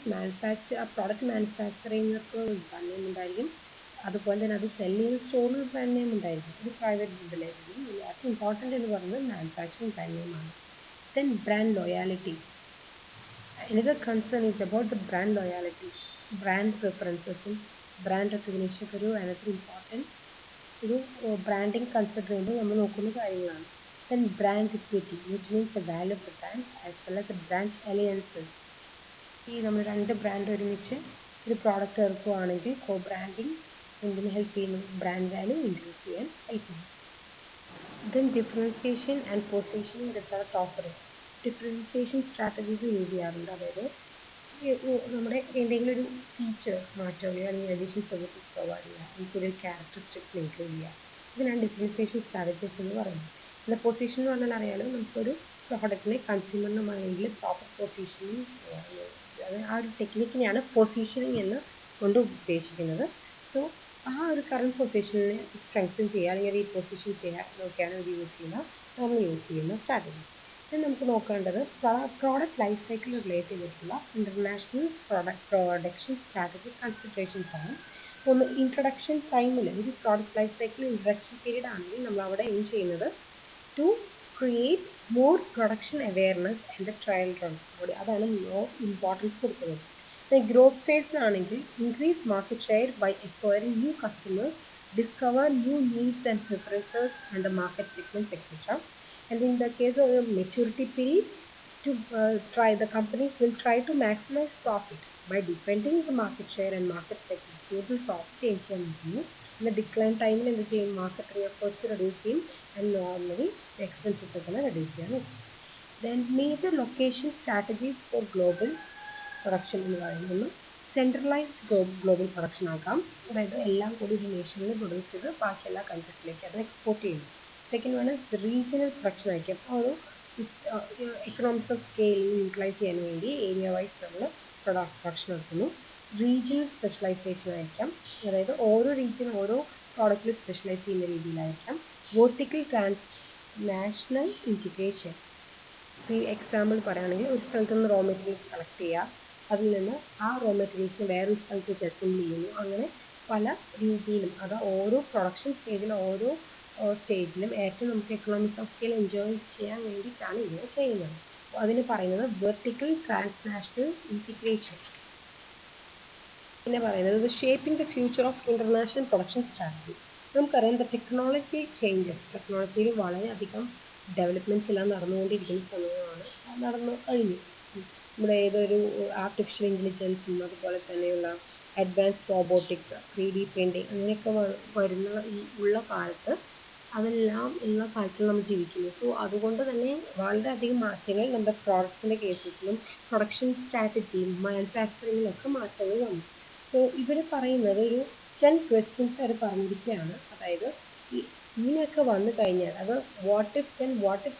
പ്രോഡക്റ്റ് മാനുഫാക്ചർ ചെയ്യുന്നവർക്ക് brand name ഉണ്ടായിരിക്കും, അതുപോലെ തന്നെ അത് cell ചെയ്യുന്ന സ്റ്റോറിൽ ബ്രാൻഡ് നെയിം ഉണ്ടായിരിക്കും. ഒരു പ്രൈവറ്റ് ലേബലിലും ഏറ്റവും ഇമ്പോർട്ടൻ്റ് എന്ന് പറയുന്നത് മാനുഫാക്ചറിങ് ബ്രാൻഡ് നെയിമാണ്. Then brand loyalty. Another concern is about the brand loyalty. Brand പ്രിഫറൻസസും ബ്രാൻഡ് റെക്കഗ്നീഷനൊക്കെ ഒരു വളരെ ഇമ്പോർട്ടൻറ്റ് ഒരു ബ്രാൻഡിങ് കൺസിഡർ ചെയ്യുമ്പോൾ നമ്മൾ നോക്കുന്ന കാര്യങ്ങളാണ്. Then brand equity which means the value of the brand as well as the brand alliances. ഈ നമ്മൾ രണ്ട് ബ്രാൻഡ് ഒരുമിച്ച് ഒരു പ്രോഡക്റ്റ് ഇറക്കുകയാണെങ്കിൽ കോ ബ്രാൻഡിങ് എന്തിന് ഹെൽപ്പ് ചെയ്യുന്നു? ബ്രാൻഡ് വാല്യൂ ഇൻക്രീസ് ചെയ്യാൻ ഹെൽപ്പ് ചെയ്യുന്നു. Then differentiation and positioning the product offering. Differentiation strategies use ചെയ്യാറുണ്ട്. അതായത് നമ്മുടെ എന്തെങ്കിലും ഒരു ഫീച്ചർ മാറ്റുകയോ അല്ലെങ്കിൽ അഡീഷണൽ സർവീസസ് പ്രൊവൈഡ് ചെയ്യുക, നമുക്കൊരു ക്യാരക്ടറിസ്റ്റിക്സ് ഇൻക്ലൂഡ് ചെയ്യുക, ഇതിനാണ് ഡിഫറൻസിയേഷൻ സ്ട്രാറ്റജീസ് എന്ന് പറയുന്നത്. പിന്നെ പൊസിഷൻ എന്ന് പറഞ്ഞാൽ അറിയാലോ, നമുക്കൊരു പ്രോഡക്റ്റിനെ കൺസ്യൂമറിൻ്റെ മൈൻഡിൽ പ്രോപ്പർ പൊസിഷനിങ് ചെയ്യാറുള്ളത്. അത് ആ ഒരു ടെക്നിക്കിനെയാണ് പൊസിഷനിങ് എന്ന് കൊണ്ട് ഉദ്ദേശിക്കുന്നത്. സോ ആ ഒരു കറണ്ട് പൊസിഷനെ സ്ട്രെങ്തൻ ചെയ്യുക അല്ലെങ്കിൽ റീപൊസിഷൻ ചെയ്യുക എന്നൊക്കെയാണ് ഇത് നമ്മൾ യൂസ് ചെയ്യുന്ന സ്ട്രാറ്റജി. ഇനി നമുക്ക് നോക്കേണ്ടത് പ്രോഡക്റ്റ് ലൈഫ് സൈക്കിൾ റിലേറ്റ് ചെയ്തിട്ടുള്ള ഇൻ്റർനാഷണൽ പ്രൊഡക്ഷൻ സ്ട്രാറ്റജി കൺസിഡറേഷൻസ് ആണ്. ഒന്ന് ഇൻട്രൊഡക്ഷൻ ടൈമിൽ ഒരു product life cycle introduction period ആണെങ്കിൽ നമ്മൾ അവിടെ എയിം ചെയ്യുന്നത് to create more production awareness and the trial run. അതാണ് മോർ ഇമ്പോർട്ടൻസ് കൊടുക്കുന്നത്. ഗ്രോത്ത് ഫേസിലാണെങ്കിൽ increase market share by acquiring new customers, discover new needs and preferences and the market segments, etc. And in the case of a maturity period, the companies will try to maximize profit by defending the market share and market segments. Total profit ചെയ്യാൻ നോക്കുന്നു. In the decline time എന്ത് ചെയ്യും? Marketing efforts reduce ചെയ്യും and normally the expenses ഒക്കെ reduce ചെയ്യാൻ നോക്കും. Then major location strategies for global production എന്ന് പറയുന്നത് സെൻട്രലൈസ്ഡ് ഗ്ലോബൽ പ്രൊഡക്ഷൻ ആക്കാം. അതായത് എല്ലാം കൂടി ഒരു നേഷനിൽ പ്രൊഡ്യൂസ് ചെയ്ത് ബാക്കി എല്ലാ കൺട്രീസിലേക്ക് അത് എക്സ്പോർട്ട് ചെയ്യുന്നു. സെക്കൻഡ് വൺ റീജിയണൽ പ്രൊഡക്ഷൻ ആയിരിക്കും. അപ്പോൾ ഒരു എക്കണോമിക്സ് ഓഫ് സ്കെയിൽ യൂട്ടിലൈസ് ചെയ്യാൻ വേണ്ടി ഏരിയ വൈസ് നമ്മൾ പ്രൊഡക്ഷൻ നടത്തുന്നു. റീജിയണൽ സ്പെഷ്യലൈസേഷൻ ആയിരിക്കാം. അതായത് ഓരോ റീജിയൻ ഓരോ പ്രോഡക്റ്റിൽ സ്പെഷ്യലൈസ് ചെയ്യുന്ന രീതിയിലായിരിക്കാം. Vertical national integration. ഈ എക്സാമ്പിൾ പറയുകയാണെങ്കിൽ ഒരു സ്ഥലത്ത് നിന്ന് റോ മെറ്റീരിയൽസ് കളക്ട് ചെയ്യുക, അതിൽ നിന്ന് ആ റോ മെറ്റീരിയൽസിന് വേറൊരു സ്ഥലത്ത് വെച്ച് അസംബിൾ ചെയ്യുന്നു. അങ്ങനെ പല രീതിയിലും അത് ഓരോ പ്രൊഡക്ഷൻ സ്റ്റേജിലും ഓരോ സ്റ്റേജിലും ഏറ്റവും നമുക്ക് എക്കണോമിക്സ് ഓഫ് സ്കെയിൽ എൻജോയ് ചെയ്യാൻ വേണ്ടിയിട്ടാണ് ഇങ്ങനെ ചെയ്യുന്നത്. അതിന് പറയുന്നത് വെർട്ടിക്കൽ ട്രാൻസ്നാഷണൽ ഇൻറ്റിഗ്രേഷൻ. പിന്നെ പറയുന്നത് shaping the future of international production strategy. നമുക്കറിയാം ടെക്നോളജി ചേഞ്ചസ്, ടെക്നോളജിയിൽ വളരെയധികം ഡെവലപ്മെൻറ്റ്സ് എല്ലാം നടന്നുകൊണ്ടിരിക്കുന്ന സമയമാണ്, നടന്നു കഴിഞ്ഞു. നമ്മുടെ ഏതൊരു ആർട്ടിഫിഷ്യൽ ഇൻ്റലിജൻസും അതുപോലെ തന്നെയുള്ള അഡ്വാൻസ് റോബോട്ടിക്സ്, 3D പ്രിൻറ്റിങ് അങ്ങനെയൊക്കെ ഉള്ള കാലത്ത് അതെല്ലാം ഉള്ള കാലത്തിൽ നമ്മൾ ജീവിക്കുന്നു. സോ അതുകൊണ്ട് തന്നെ വളരെയധികം മാറ്റങ്ങൾ നമ്മുടെ പ്രോഡക്റ്റ്സിൻ്റെ കേസിലും പ്രൊഡക്ഷൻ സ്ട്രാറ്റജി മാനുഫാക്ചറിങ്ങിലൊക്കെ മാറ്റങ്ങൾ വന്നു. സോ ഇവർ പറയുന്നത് ഒരു 10 ക്വസ്റ്റ്യൻസ് അവർ പറഞ്ഞിരിക്കുകയാണ്. അതായത് ഇങ്ങനെയൊക്കെ വന്നു കഴിഞ്ഞാൽ അത് വാട്ട് ഇഫ്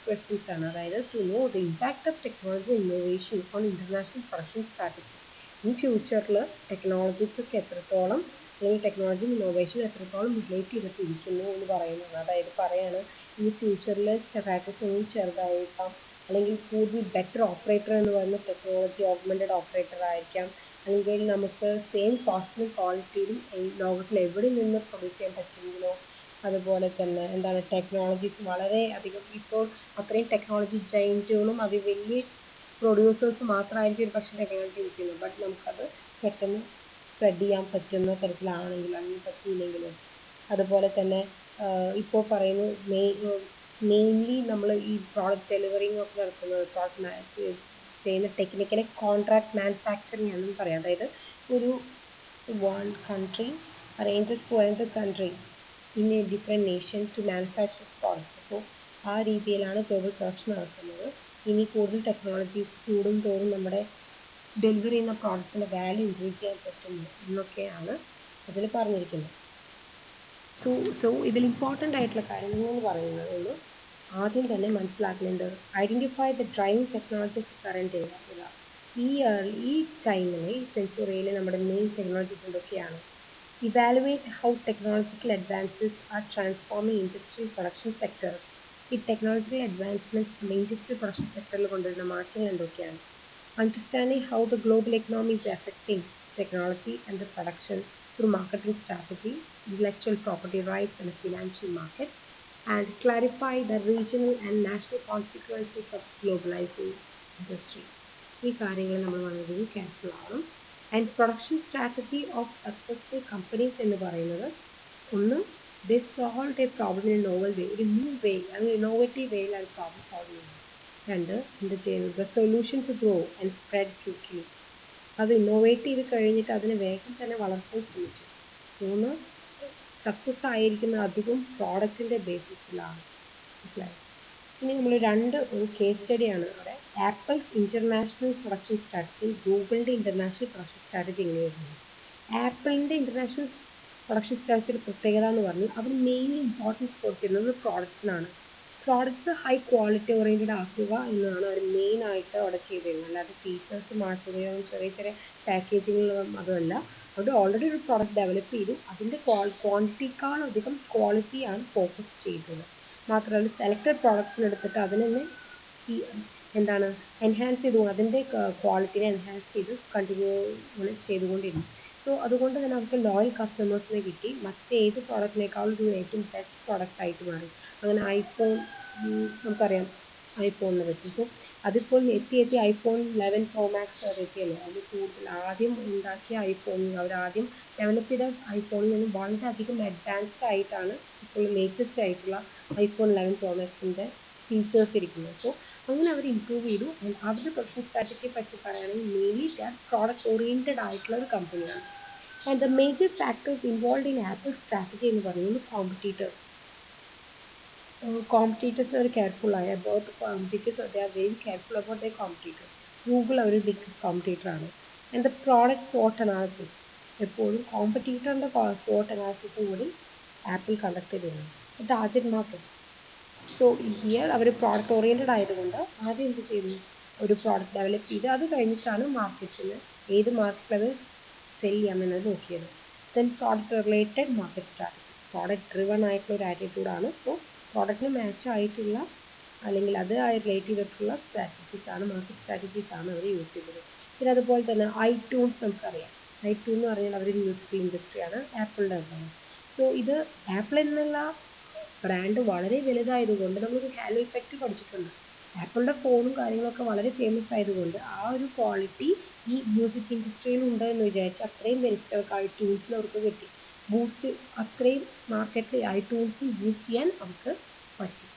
ക്വസ്റ്റ്യൻസ് ആണ്. അതായത് to know the impact of technology innovation on international production strategy. In ഫ്യൂച്ചറിൽ ടെക്നോളജിക്കൊക്കെ എത്രത്തോളം അല്ലെങ്കിൽ ടെക്നോളജി ഇന്നോവേഷൻ എത്രത്തോളം റിലേറ്റ് ചെയ്തിട്ടിരിക്കുന്നു എന്ന് പറയുന്നത്. അതായത് പറയാണ് ഈ ഫ്യൂച്ചറിൽ സ്ട്രാറ്റജി ഒന്നും ചെറുതായേക്കാം, അല്ലെങ്കിൽ കൂടുതൽ ബെറ്റർ ഓപ്പറേറ്റർ എന്ന് പറയുന്ന ടെക്നോളജി ഓഗ്മെൻറ്റഡ് ഓപ്പറേറ്റർ ആയിരിക്കാം, അല്ലെങ്കിൽ നമുക്ക് സെയിം കോസ്റ്റിലും ക്വാളിറ്റിയിലും ലോകത്തിൽ എവിടെ നിന്ന് പ്രൊഡ്യൂസ് ചെയ്യാൻ പറ്റുമെങ്കിലോ, അതുപോലെ തന്നെ എന്താണ് ടെക്നോളജീസ് വളരെ അധികം ഇപ്പോൾ അത്രയും ടെക്നോളജി ജൈൻറ്റുകളും അത് വലിയ പ്രൊഡ്യൂസേഴ്സ് മാത്രമായിരിക്കും ഒരു പക്ഷേ ടെക്നോളജി യൂസ് ചെയ്യുന്നത്. ബട്ട് നമുക്കത് പെട്ടെന്ന് സ്പ്രെഡ് ചെയ്യാൻ പറ്റുന്ന തരത്തിലാണെങ്കിലും അല്ലെങ്കിൽ പറ്റിയില്ലെങ്കിലും, അതുപോലെ തന്നെ ഇപ്പോൾ പറയുന്നു മെയിൻലി നമ്മൾ ഈ പ്രോഡക്റ്റ് ഡെലിവറിങ് ഒക്കെ നടത്തുന്നത് പ്രോഡക്റ്റ് ചെയ്യുന്ന ടെക്നിക്കിനെ കോൺട്രാക്ട് മാനുഫാക്ചറിങ് ആണെന്ന് പറയാം. അതായത് ഒരു one country arranges for another country in a different nation to manufacture products. So ആ രീതിയിലാണ് ഗ്ലോബൽ പ്രൊഡക്ഷൻ നടക്കുന്നത്. ഇനി കൂടുതൽ ടെക്നോളജീസ് കൂടും തോറും നമ്മുടെ ഡെലിവറി ചെയ്യുന്ന പ്രോഡക്റ്റ്സിൻ്റെ വാല്യൂ ഇൻക്രീസ് ചെയ്യാൻ പറ്റുന്നു എന്നൊക്കെയാണ് അതിൽ പറഞ്ഞിരിക്കുന്നത്. സോ ഇതിൽ ഇമ്പോർട്ടൻ്റ് ആയിട്ടുള്ള കാര്യങ്ങൾ എന്ന് പറയുന്നത് ആദ്യം തന്നെ മനസ്സിലാക്കേണ്ടത് identify the driving technology of current area. ഈ ടൈമിൽ ഈ സെഞ്ചുറിയിൽ നമ്മുടെ മെയിൻ ടെക്നോളജീസ് എന്തൊക്കെയാണ്? Evaluate how technological advances are transforming industrial production sectors. ഈ ടെക്നോളജിക്കൽ അഡ്വാൻസ്മെൻറ്റ്സ് നമ്മുടെ ഇൻഡസ്ട്രിയൽ പ്രൊഡക്ഷൻ സെക്ടറിൽ കൊണ്ടുവരുന്ന മാറ്റങ്ങൾ എന്തൊക്കെയാണ്? Understanding how the global economy is affecting technology and the production through marketing strategy, intellectual property rights and the financial market, and clarify the regional and national consequences of globalizing industry. ഈ കാര്യങ്ങൾ നമ്മൾ വളരെ careful ആവണം. And production strategy of successful companies എന്ന് പറയുന്നത് ഒന്ന് they solve a problem in novel way, ഒരു new വേ അല്ലെങ്കിൽ ഇന്നോവേറ്റീവ് വേയിലാണ് പ്രോബ്ലം സോൾവ് ചെയ്യുന്നത്. രണ്ട് എന്ത് ചെയ്യുന്നത് solution to grow and spread quickly, അത് ഇന്നോവേറ്റ് ചെയ്ത് കഴിഞ്ഞിട്ട് അതിനെ വേഗം തന്നെ വളർത്താൻ ശ്രമിച്ചു. മൂന്ന് സക്സസ് ആയിരിക്കുന്ന അധികം പ്രോഡക്റ്റിൻ്റെ ബേസിസിലാണ്. മനസ്സിലായി? ഇനി നമ്മൾ ഒരു കേസ് സ്റ്റഡിയാണ് അവിടെ ആപ്പിൾസ് ഇൻ്റർനാഷണൽ പ്രൊഡക്ഷൻ സ്ട്രാറ്റജി, ഗൂഗിളിൻ്റെ ഇൻ്റർനാഷണൽ പ്രൊഡക്ഷൻ സ്ട്രാറ്റജി എങ്ങനെയായിരുന്നു. ആപ്പിളിൻ്റെ ഇൻ്റർനാഷണൽ പ്രൊഡക്ഷൻ സ്ട്രാറ്റജിയുടെ പ്രത്യേകത എന്ന് പറഞ്ഞാൽ അവർ മെയിൻലി ഇമ്പോർട്ടൻസ് കൊടുത്തിരുന്നത് പ്രോഡക്റ്റ്സിനാണ്. പ്രോഡക്റ്റ്സ് ഹൈ ക്വാളിറ്റി ഓറിയൻറ്റഡ് ആക്കുക എന്നതാണ് അവർ മെയിനായിട്ട് അവിടെ ചെയ്തിരുന്നത്. അല്ലാതെ ഫീച്ചേഴ്സ് മാറ്റുകയോ ചെറിയ ചെറിയ പാക്കേജിങ്ങുകളും അതുമല്ല. അവർ ഓൾറെഡി ഒരു പ്രോഡക്റ്റ് ഡെവലപ്പ് ചെയ്തു, അതിൻ്റെ ക്വാണ്ടിറ്റിക്കാളധികം ക്വാളിറ്റിയാണ് ഫോക്കസ് ചെയ്തത്. മാത്രമല്ല സെലക്റ്റഡ് പ്രോഡക്റ്റ്സിനെടുത്തിട്ട് അതിനെ എൻഹാൻസ് ചെയ്തുകൊണ്ട് അതിൻ്റെ ക്വാളിറ്റിനെ എൻഹാൻസ് ചെയ്ത് കണ്ടിന്യൂ ചെയ്തുകൊണ്ടിരുന്നു. സോ അതുകൊണ്ട് തന്നെ അവർക്ക് ലോയൽ കസ്റ്റമേഴ്സിനെ കിട്ടി. മറ്റേത് പ്രോഡക്റ്റിനേക്കാളും ഒരു ഏറ്റവും ബെസ്റ്റ് പ്രോഡക്റ്റ് ആയിട്ട് മാറി. അങ്ങനെ ഐഫോൺ നമുക്കറിയാം, ഐഫോണിനെ പറ്റി. സോ അതിപ്പോൾ എത്തി ഐഫോൺ 11 Pro Max വരെ എത്തിയല്ലോ. അതിൽ കൂടുതൽ ആദ്യം ഉണ്ടാക്കിയ ഐഫോണിൽ അവരാദ്യം ഡെവലപ്പ് ചെയ്ത ഐഫോണിൽ നിന്നും വളരെയധികം അഡ്വാൻസ്ഡ് ആയിട്ടാണ് ഇപ്പോൾ ലേറ്റസ്റ്റ് ആയിട്ടുള്ള ഐഫോൺ 11 Pro Maxൻ്റെ ഫീച്ചേഴ്സ് ഇരിക്കുന്നത്. സോ അങ്ങനെ അവർ ഇമ്പ്രൂവ് ചെയ്തു. ആൻഡ് അവരുടെ പ്രൊഡക്ഷൻ സ്ട്രാറ്റജിയെ പറ്റി പറയുകയാണെങ്കിൽ മെയിൻലി പ്രോഡക്റ്റ് ഓറിയൻറ്റഡ് ആയിട്ടുള്ള ഒരു കമ്പനിയാണ്. And the major factors involve in Apple strategy എന്ന് പറയുന്നത് കോമ്പറ്റീറ്റേഴ്സ് അവർ കെയർഫുൾ ആയ about competitors, they are very careful about the competitors. Google അവർ ബിഗ് കോമ്പറ്റീറ്ററാണ്. And the product SWOT analysis, എപ്പോഴും കോമ്പറ്റീറ്ററിൻ്റെ SWOT അനാലിസിസും കൂടി ആപ്പിൾ കണ്ടക്ട് ചെയ്തിരുന്നു. Target market, so here our product oriented ആയതുകൊണ്ട് ആദ്യം എന്ത് ചെയ്തു, ഒരു പ്രോഡക്റ്റ് ഡെവലപ്പ് ചെയ്ത് അത് കഴിഞ്ഞിട്ടാണ് മാർക്കറ്റിൽ ഏത് മാർക്കറ്റിൽ അത് സെൽ ചെയ്യാമെന്നത് നോക്കിയത്. Then product related market strategy, product driven ആയിട്ടുള്ള ഒരു ആറ്റിറ്റ്യൂഡാണ്. സോ പ്രോഡക്റ്റിന് മാച്ച് ആയിട്ടുള്ള അല്ലെങ്കിൽ അത് റിലേറ്റ് ചെയ്തിട്ടുള്ള സ്ട്രാറ്റജീസാണ്, മാർക്കറ്റ് സ്ട്രാറ്റജീസാണ് അവർ യൂസ് ചെയ്തത്. പിന്നെ അതുപോലെ തന്നെ ഐട്യൂൺസ് നമുക്കറിയാം. ഐട്യൂൺ എന്ന് പറഞ്ഞാൽ അവർ മ്യൂസിക് ഇൻഡസ്ട്രിയാണ്, ആപ്പിളിൻ്റെ ആണ്. സോ ഇത് ആപ്പിൾ എന്നുള്ള ബ്രാൻഡ് വളരെ വലുതായതുകൊണ്ട് നമ്മളൊരു ഹാലോ ഇഫക്റ്റ് പഠിച്ചിട്ടുണ്ട്. ആപ്പിളിൻ്റെ ഫോണും കാര്യങ്ങളൊക്കെ വളരെ ഫേമസ് ആയതുകൊണ്ട് ആ ഒരു ക്വാളിറ്റി ഈ മ്യൂസിക് ഇൻഡസ്ട്രിയിൽ ഉണ്ട് എന്ന് വിചാരിച്ച് അത്രയും ബെനിഫിറ്റ് ഐട്യൂൺസിൽ അവർക്ക് കിട്ടി. ബൂസ്റ്റ് അത്രയും മാർക്കറ്റിൽ ഐട്യൂൺസിൽ ബൂസ്റ്റ് ചെയ്യാൻ അവർക്ക് പറ്റി.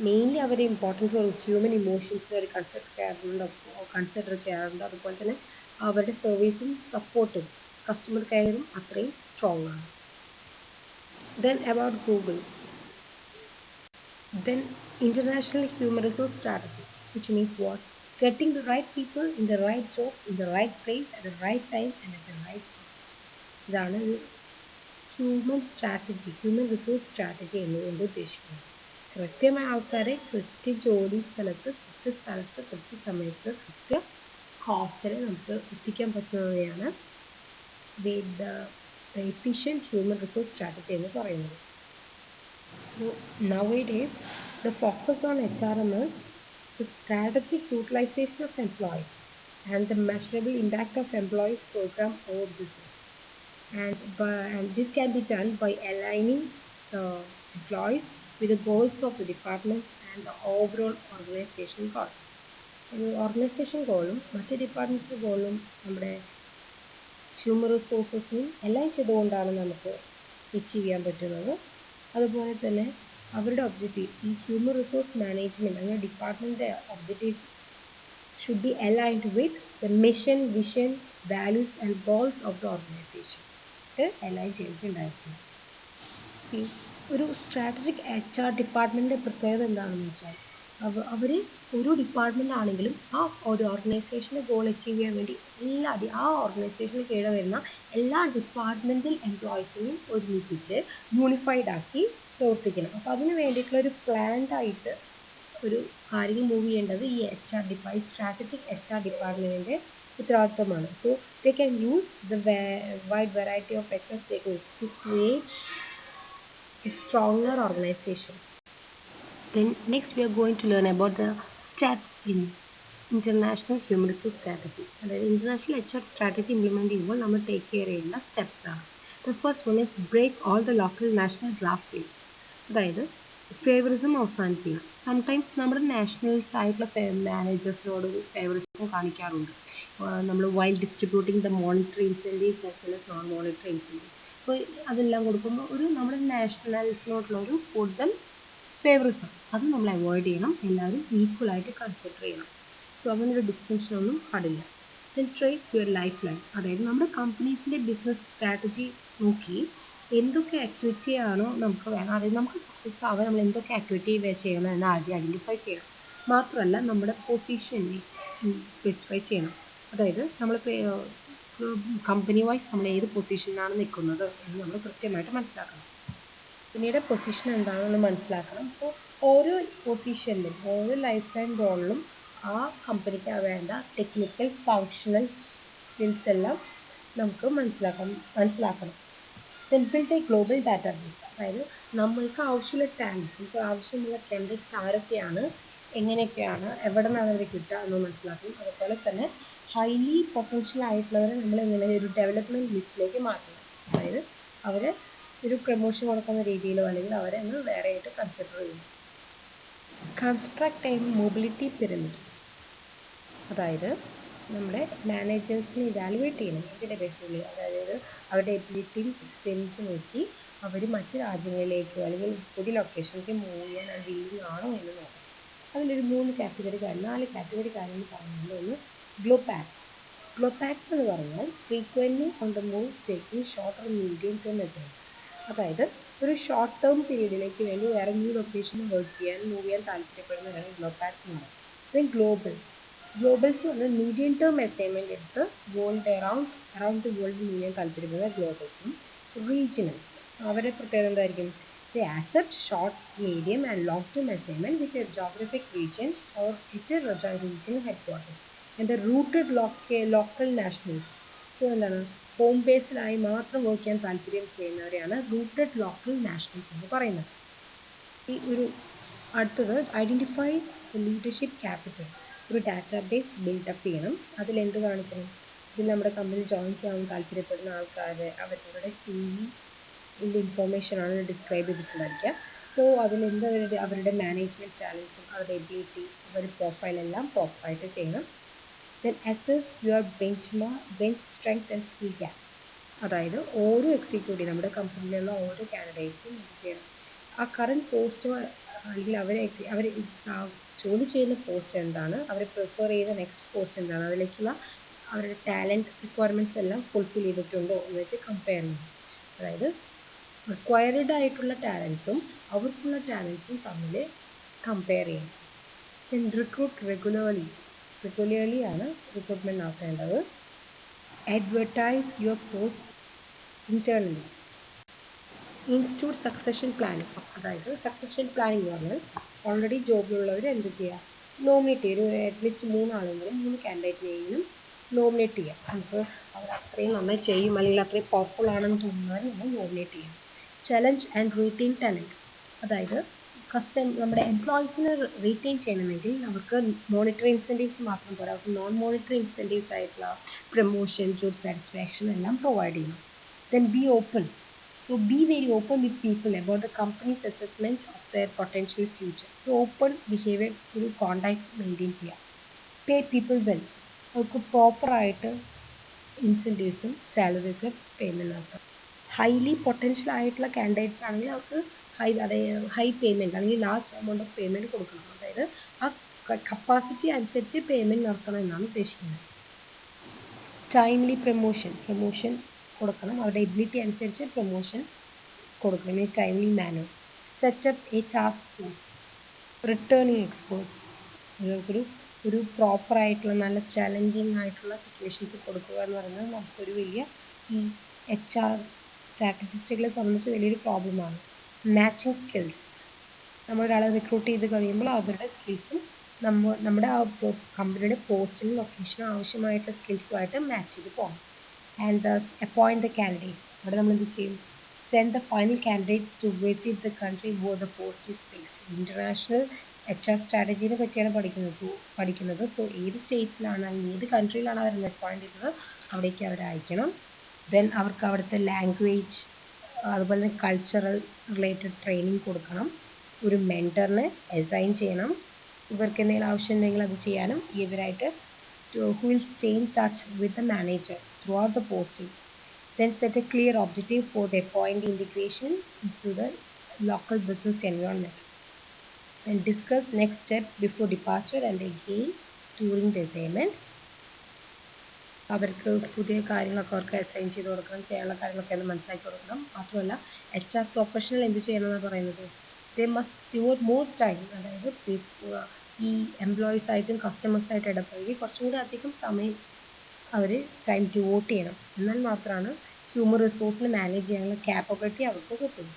മെയിൻലി അവരുടെ ഇമ്പോർട്ടൻസ് ഹ്യൂമൻ ഇമോഷൻസ് അവർ കൺസിഡർ ചെയ്യാറുണ്ട്. അതുപോലെ തന്നെ അവരുടെ സർവീസും സപ്പോർട്ടും കസ്റ്റമർ കെയറും അത്രയും സ്ട്രോങ് ആണ്. Then about Google. Then international human resource strategy, which means what? Getting the right people in the right jobs in the right place at the right time and at the right cost. ഇതാണ് human resource strategy എന്നുകൊണ്ട് ഉദ്ദേശിക്കുന്നത്. കൃത്യമായ ആൾക്കാരെ ജോലി സ്ഥലത്ത് കൃത്യസമയത്ത് കൃത്യ കോസ്റ്റിനെ നമുക്ക് എത്തിക്കാൻ പറ്റുന്നതാണ് efficient human resource strategy എന്ന് പറയുന്നത്. So nowadays the focus on HRM is the strategic utilization of employees and the measurable impact of employees program or business, and this can be done by aligning employees with the goals of the department and the overall organization goal. Organisation ഗോളും മറ്റ് departments ഗോളും നമ്മുടെ human റിസോഴ്സസിനും എല്ലാം ചെയ്തുകൊണ്ടാണ് നമുക്ക് achieve ചെയ്യാൻ പറ്റുന്നത്. അതുപോലെ തന്നെ അവരുടെ ഒബ്ജക്റ്റീവ്, ഈ ഹ്യൂമൻ റിസോഴ്സ് മാനേജ്മെൻറ്റ് അങ്ങനെ ഡിപ്പാർട്ട്മെൻറ്റിൻ്റെ objective should be aligned with the mission, vision, values and goals of the organisation align ചെയ്തിട്ടുണ്ടായിരിക്കണം. ഒരു സ്ട്രാറ്റജിക് HR ഡിപ്പാർട്ട്മെൻറ്റിൻ്റെ പ്രത്യേകത എന്താണെന്ന് വെച്ചാൽ അവർ ഒരു ഡിപ്പാർട്ട്മെൻ്റ് ആണെങ്കിലും ആ ഒരു ഓർഗനൈസേഷൻ്റെ ഗോൾ അച്ചീവ് ചെയ്യാൻ വേണ്ടി ആ ഓർഗനൈസേഷന് കീഴിൽ വരുന്ന എല്ലാ ഡിപ്പാർട്ട്മെൻറ്റൽ എംപ്ലോയീസിനെയും ഒരുമിപ്പിച്ച് യൂണിഫൈഡ് ആക്കി പ്രവർത്തിക്കണം. അപ്പോൾ അതിന് വേണ്ടിയിട്ടുള്ള ഒരു പ്ലാൻഡ് ആയിട്ട് ഒരു കാര്യങ്ങൾ മൂവ് ചെയ്യേണ്ടത് ഈ സ്ട്രാറ്റജിക് HR ഡിപ്പാർട്ട്മെൻറ്റിൻ്റെ ഉത്തരവാദിത്തമാണ്. So they can use the wide variety of HR stakeholders to create a stronger organization. Then next we are going to learn about the steps in international human resource strategy. അതായത് international HR strategy implement ചെയ്യുമ്പോൾ നമ്മൾ take care ചെയ്യേണ്ട steps ആണ്. The first one is break all the local national draft rules. അതായത് favouritism അവസാനിപ്പിക്കുക. Sometimes നമ്മുടെ Nationals ആയിട്ടുള്ള മാനേജേഴ്സിനോട് favouritism കാണിക്കാറുണ്ട്. നമ്മൾ while distributing the monetary incentives as well as non monetary incentives. അപ്പോൾ അതെല്ലാം കൊടുക്കുമ്പോൾ ഒരു നമ്മുടെ നാഷണൽസിനോട്ടുള്ള ഒരു കൂടുതൽ ഫേവറിസം അത് നമ്മൾ അവോയ്ഡ് ചെയ്യണം. എല്ലാവരും ഈക്വലായിട്ട് കൺസിഡർ ചെയ്യണം. സോ അങ്ങനൊരു ഡിസ്റ്റിങ്ഷൻ ഒന്നും പാടില്ല. Then trades your life line, അതായത് നമ്മുടെ കമ്പനീസിൻ്റെ ബിസിനസ് സ്ട്രാറ്റജി നോക്കി എന്തൊക്കെ ആക്ടിവിറ്റി ആണോ നമുക്ക് വേണം, അതായത് നമുക്ക് സക്സസ് ആവാൻ നമ്മൾ എന്തൊക്കെ ആക്ടിവിറ്റി ചെയ്യണം എന്ന് ആദ്യം ഐഡൻറ്റിഫൈ ചെയ്യണം. മാത്രമല്ല നമ്മുടെ പൊസിഷനെ സ്പെസിഫൈ ചെയ്യണം. അതായത് നമ്മളിപ്പോൾ കമ്പനി വൈസ് നമ്മൾ ഏത് പൊസിഷനിലാണ് നിൽക്കുന്നത് എന്ന് നമ്മൾ കൃത്യമായിട്ട് മനസ്സിലാക്കണം. പിന്നീട് പൊസിഷൻ എന്താണെന്ന് മനസ്സിലാക്കണം. അപ്പോൾ ഓരോ പൊസിഷനിലും ഓരോ ലൈഫ് ലൈൻ റോളിലും ആ കമ്പനിക്ക് വേണ്ട ടെക്നിക്കൽ ഫങ്ഷണൽ സ്കിൽസ് എല്ലാം നമുക്ക് മനസ്സിലാക്കണം. Then build a global database, അതായത് നമ്മൾക്ക് ആവശ്യമുള്ള ടാലൻസ്, നമുക്ക് ആവശ്യമുള്ള കാൻഡിഡേറ്റ്സ് ആരൊക്കെയാണ്, എങ്ങനെയൊക്കെയാണ്, എവിടെ നിന്നാണ് അവർ കിട്ടുക എന്ന് മനസ്സിലാക്കും. അതുപോലെ തന്നെ ഹൈലി പൊട്ടൻഷ്യൽ ആയിട്ടുള്ളവരെ നമ്മൾ എങ്ങനെ ഒരു ഡെവലപ്മെൻറ്റ് ലിസ്റ്റിലേക്ക് മാറ്റണം. അതായത് അവരെ ഒരു പ്രൊമോഷൻ കൊടുക്കുന്ന രീതിയിലോ അല്ലെങ്കിൽ അവരെ ഒന്ന് വേറെ ആയിട്ട് കൺസിഡർ ചെയ്യും. കൺസ്ട്രക്ട് എ മൊബിലിറ്റി പിരമിഡ്, അതായത് നമ്മുടെ മാനേജേഴ്സിനെ ഇവാലുവേറ്റ് ചെയ്യണം ഇതിൻ്റെ ബേസിൽ. അതായത് അവരുടെ എബിലിറ്റിയും എക്സ്പീരിയൻസും നോക്കി അവർ മറ്റ് രാജ്യങ്ങളിലേക്കോ അല്ലെങ്കിൽ പുതിയ ലൊക്കേഷനിലേക്ക് മൂവ് ചെയ്യാൻ അത് വില്ലിങ് ആണോ എന്ന് നോക്കാം. അതിലൊരു 4 കാറ്റഗറി കാര്യങ്ങൾ പറയുന്നത്. ഒന്ന് ഗ്ലോപാക്സ് എന്ന് പറഞ്ഞാൽ frequently on the move taking short or medium term methods, അതായത് ഒരു ഷോർട്ട് ടേം പീരീഡിലേക്ക് വേണ്ടി വേറെ ന്യൂ ലൊക്കേഷനിൽ മൂവ് ചെയ്യാൻ താല്പര്യപ്പെടുന്നവരാണ് ഗ്ലോപാക്സ് എന്ന് പറയുന്നത്. ദെൻ ഗ്ലോബൽസ് പറഞ്ഞാൽ മീഡിയം ടേം അസൈൻമെൻറ്റ് എടുത്ത് അറൗണ്ട് ദി വേൾഡ് മൂവ് ചെയ്യാൻ താല്പര്യപ്പെടുന്ന ഗ്ലോബൽസും. റീജിയണൽസ് അവരുടെ പ്രത്യേകത എന്തായിരിക്കും? They accept short, medium and long-term assignment with a geographic region or with a regional headquarters. And the rooted local nationals. So എന്താണ്, home ബേസിലായി മാത്രം work ചെയ്യാൻ താല്പര്യം ചെയ്യുന്നവരെയാണ് rooted local Nationals എന്ന് പറയുന്നത്. ഈ ഒരു അടുത്തത് ഐഡൻറ്റിഫൈ ലീഡർഷിപ്പ് ക്യാപിറ്റൽ, ഒരു ഡാറ്റാബേസ് ബിൽഡപ്പ് ചെയ്യണം. അതിലെന്ത് കാണിക്കണം? ഇതിൽ നമ്മുടെ കമ്പനി ജോയിൻ ചെയ്യാൻ താല്പര്യപ്പെടുന്ന ആൾക്കാരെ അവരുടെ CV ഇൻഫോർമേഷനാണ് ഡിസ്ക്രൈബ് ചെയ്തിട്ടുണ്ടായിരിക്കുക. സോ അതിലെന്ത് അവരുടെ മാനേജ്മെൻറ്റ് ടാലൻസും അവരുടെ എബിലിറ്റി അവരുടെ പ്രൊഫൈലെല്ലാം പ്രോപ്പറായിട്ട് ചെയ്യണം. Then assess your bench strength and skill gap, അതായത് ഓരോ എക്സിക്യൂട്ടീവ് നമ്മുടെ കമ്പനിയിലുള്ള ഓരോ കാൻഡിഡേറ്റ്സും എന്ത് ചെയ്യണം, ആ കറൻറ്റ് പോസ്റ്റ് അല്ലെങ്കിൽ അവർ ജോലി ചെയ്യുന്ന പോസ്റ്റ് എന്താണ്, അവർ പ്രിഫർ ചെയ്യുന്ന നെക്സ്റ്റ് പോസ്റ്റ് എന്താണ്, അതിലേക്കുള്ള അവരുടെ ടാലൻറ്റ് റിക്വയർമെൻറ്റ്സ് എല്ലാം ഫുൾഫിൽ ചെയ്തിട്ടുണ്ടോ എന്ന് വെച്ച് കമ്പയർ ചെയ്യണം. അതായത് റിക്വയർഡ് ആയിട്ടുള്ള ടാലൻസും അവർക്കുള്ള ടാലൻസും തമ്മിൽ കമ്പയർ ചെയ്യണം. ദെൻ റിക്രൂട്ട് റെഗുലർലി ആണ് റിക്രൂട്ട്മെൻറ്റ് നടത്തേണ്ടത്. Advertise your post internally. Institute succession planning, അതായത് സക്സഷൻ പ്ലാനിങ് എന്ന് പറഞ്ഞാൽ ഓൾറെഡി ജോബിലുള്ളവർ എന്ത് ചെയ്യുക, നോമിനേറ്റ് ചെയ്യും. ഒരു അറ്റ്ലീസ്റ്റ് 3 ആളെങ്കിലും 3 കാൻഡിഡേറ്റിനെയും നോമിനേറ്റ് ചെയ്യാം. നമുക്ക് അവർ അത്രയും നന്നായി ചെയ്യും അല്ലെങ്കിൽ അത്രയും പവർഫുൾ ആണെന്ന് തോന്നുന്നവർ നമ്മൾ നോമിനേറ്റ് ചെയ്യും. ചലഞ്ച് ആൻഡ് റീറ്റെയിൻ ടാലൻറ്റ്, അതായത് നമ്മുടെ എംപ്ലോയീസിനെ റീറ്റെയിൻ ചെയ്യണമെങ്കിൽ അവർക്ക് മോണിറ്ററി ഇൻസെൻറ്റീവ്സ് മാത്രം പോരാ, അവർക്ക് നോൺ മോണിറ്ററി ഇൻസെൻറ്റീവ്സ് ആയിട്ടുള്ള പ്രൊമോഷൻ, ജോബ് സാറ്റിസ്ഫാക്ഷൻ എല്ലാം പ്രൊവൈഡ് ചെയ്യണം. Then B open, so be very open with people about the companies assessment of their potential future. So open behaviour, ഒരു കോണ്ടാക്ട് മെയിൻറ്റെയിൻ ചെയ്യാം. പേ people well, അവർക്ക് പ്രോപ്പറായിട്ട് ഇൻസെൻറ്റീവ്സും സാലറീസും payment നടത്താം. Highly potential ആയിട്ടുള്ള candidates ആണെങ്കിൽ അവർക്ക് ഹൈ പേയ്മെൻറ്റ് അല്ലെങ്കിൽ ലാർജ് എമൗണ്ട് ഓഫ് പേയ്മെൻറ്റ് കൊടുക്കണം. അതായത് ആ കപ്പാസിറ്റി അനുസരിച്ച് പേയ്മെൻറ്റ് നടത്തണം എന്നാണ് ഉദ്ദേശിക്കുന്നത്. ടൈംലി പ്രൊമോഷൻ കൊടുക്കണം, അവരുടെ എബിലിറ്റി അനുസരിച്ച് പ്രൊമോഷൻ കൊടുക്കണം in timely manner. Set up a task force, returning experts, ഒരു പ്രോപ്പറായിട്ടുള്ള നല്ല ചലഞ്ചിങ് ആയിട്ടുള്ള സിറ്റുവേഷൻസ് കൊടുക്കുക എന്ന് പറയുന്നത് നമുക്കൊരു വലിയ ഈ HR സ്ട്രാറ്റജിസ്റ്റുകളെ സംബന്ധിച്ച് വലിയൊരു പ്രോബ്ലമാണ്. മാച്ചിങ് സ്കിൽസ്, നമ്മളൊരാളെ റിക്രൂട്ട് ചെയ്ത് കഴിയുമ്പോൾ അവരുടെ സ്കിൽസും നമ്മുടെ ആ കമ്പനിയുടെ പോസ്റ്റിനും ലൊക്കേഷനും ആവശ്യമായിട്ടുള്ള സ്കിൽസുമായിട്ട് മാച്ച് ചെയ്ത് പോകണം. ആൻഡ് അപ്പോയിൻറ്റ് ദ കാൻഡിഡേറ്റ്സ്, അവിടെ നമ്മൾ എന്ത് ചെയ്യും, send the final candidates to visit the country where the post is filled. International HR സ്ട്രാറ്റജീനെ പറ്റിയാണ് പഠിക്കുന്നത്. സോ ഏത് സ്റ്റേറ്റ്സിലാണ് അല്ലെങ്കിൽ ഏത് കൺട്രിയിലാണ് അവർ അപ്പോയിൻറ്റ് ചെയ്തത് അവിടേക്ക് അവരെ അയക്കണം. ദെൻ അവർക്ക് അവിടുത്തെ ലാംഗ്വേജ് അതുപോലെ തന്നെ കൾച്ചറൽ റിലേറ്റഡ് ട്രെയിനിങ് കൊടുക്കണം. ഒരു മെൻറ്ററിനെ അസൈൻ ചെയ്യണം. ഇവർക്ക് എന്തെങ്കിലും ആവശ്യം ഉണ്ടെങ്കിൽ അത് ചെയ്യാനും ഇവരായിട്ട് who will stay in touch with the manager throughout the posting. Then set a clear objective for deploying the integration into the local business environment. Then discuss next steps before departure and again during the assignment. അവർക്ക് പുതിയ കാര്യങ്ങളൊക്കെ അവർക്ക് assign ചെയ്ത് കൊടുക്കണം, ചെയ്യാനുള്ള കാര്യങ്ങളൊക്കെ ഒന്ന് മനസ്സിലാക്കി കൊടുക്കണം. മാത്രമല്ല HR പ്രൊഫഷണൽ എന്ത് ചെയ്യണമെന്നാണ് പറയുന്നത്, they must devote more time, അതായത് ഈ എംപ്ലോയീസ് ആയിട്ടും കസ്റ്റമേഴ്സ് ആയിട്ട് ഇടപഴകി കുറച്ചും കൂടി അധികം സമയം അവർ ടൈം ഡിവോട്ട് ചെയ്യണം. എന്നാൽ മാത്രമാണ് ഹ്യൂമൻ റിസോഴ്സിനെ മാനേജ് ചെയ്യാനുള്ള ക്യാപ്പബിലിറ്റി അവർക്ക് കിട്ടും.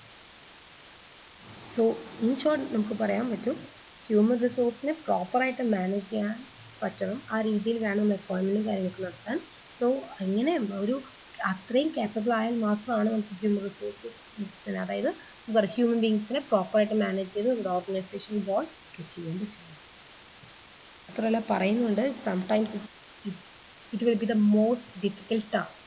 സോ ഇൻ ഷോർട്ട് നമുക്ക് പറയാൻ പറ്റും, ഹ്യൂമൻ റിസോഴ്സിനെ പ്രോപ്പറായിട്ട് മാനേജ് ചെയ്യാൻ പറ്റണം. ആ രീതിയിൽ വേണം അപ്പോയിൻമെൻറ്റും കാര്യങ്ങളൊക്കെ നടത്താൻ. സോ അങ്ങനെ ഒരു അത്രയും കേപ്പബിൾ ആയാൽ മാത്രമാണ് നമുക്ക് ഹ്യൂമൻ റിസോഴ്സ് അതായത് ഹ്യൂമൻ ബീങ്സിനെ പ്രോപ്പറായിട്ട് മാനേജ് ചെയ്ത് നമ്മുടെ ഓർഗനൈസേഷൻ ഗോൾ ഒക്കെ ചെയ്യാൻ പറ്റും. മാത്രമല്ല പറയുന്നുണ്ട്, sometimes it will be the most difficult task.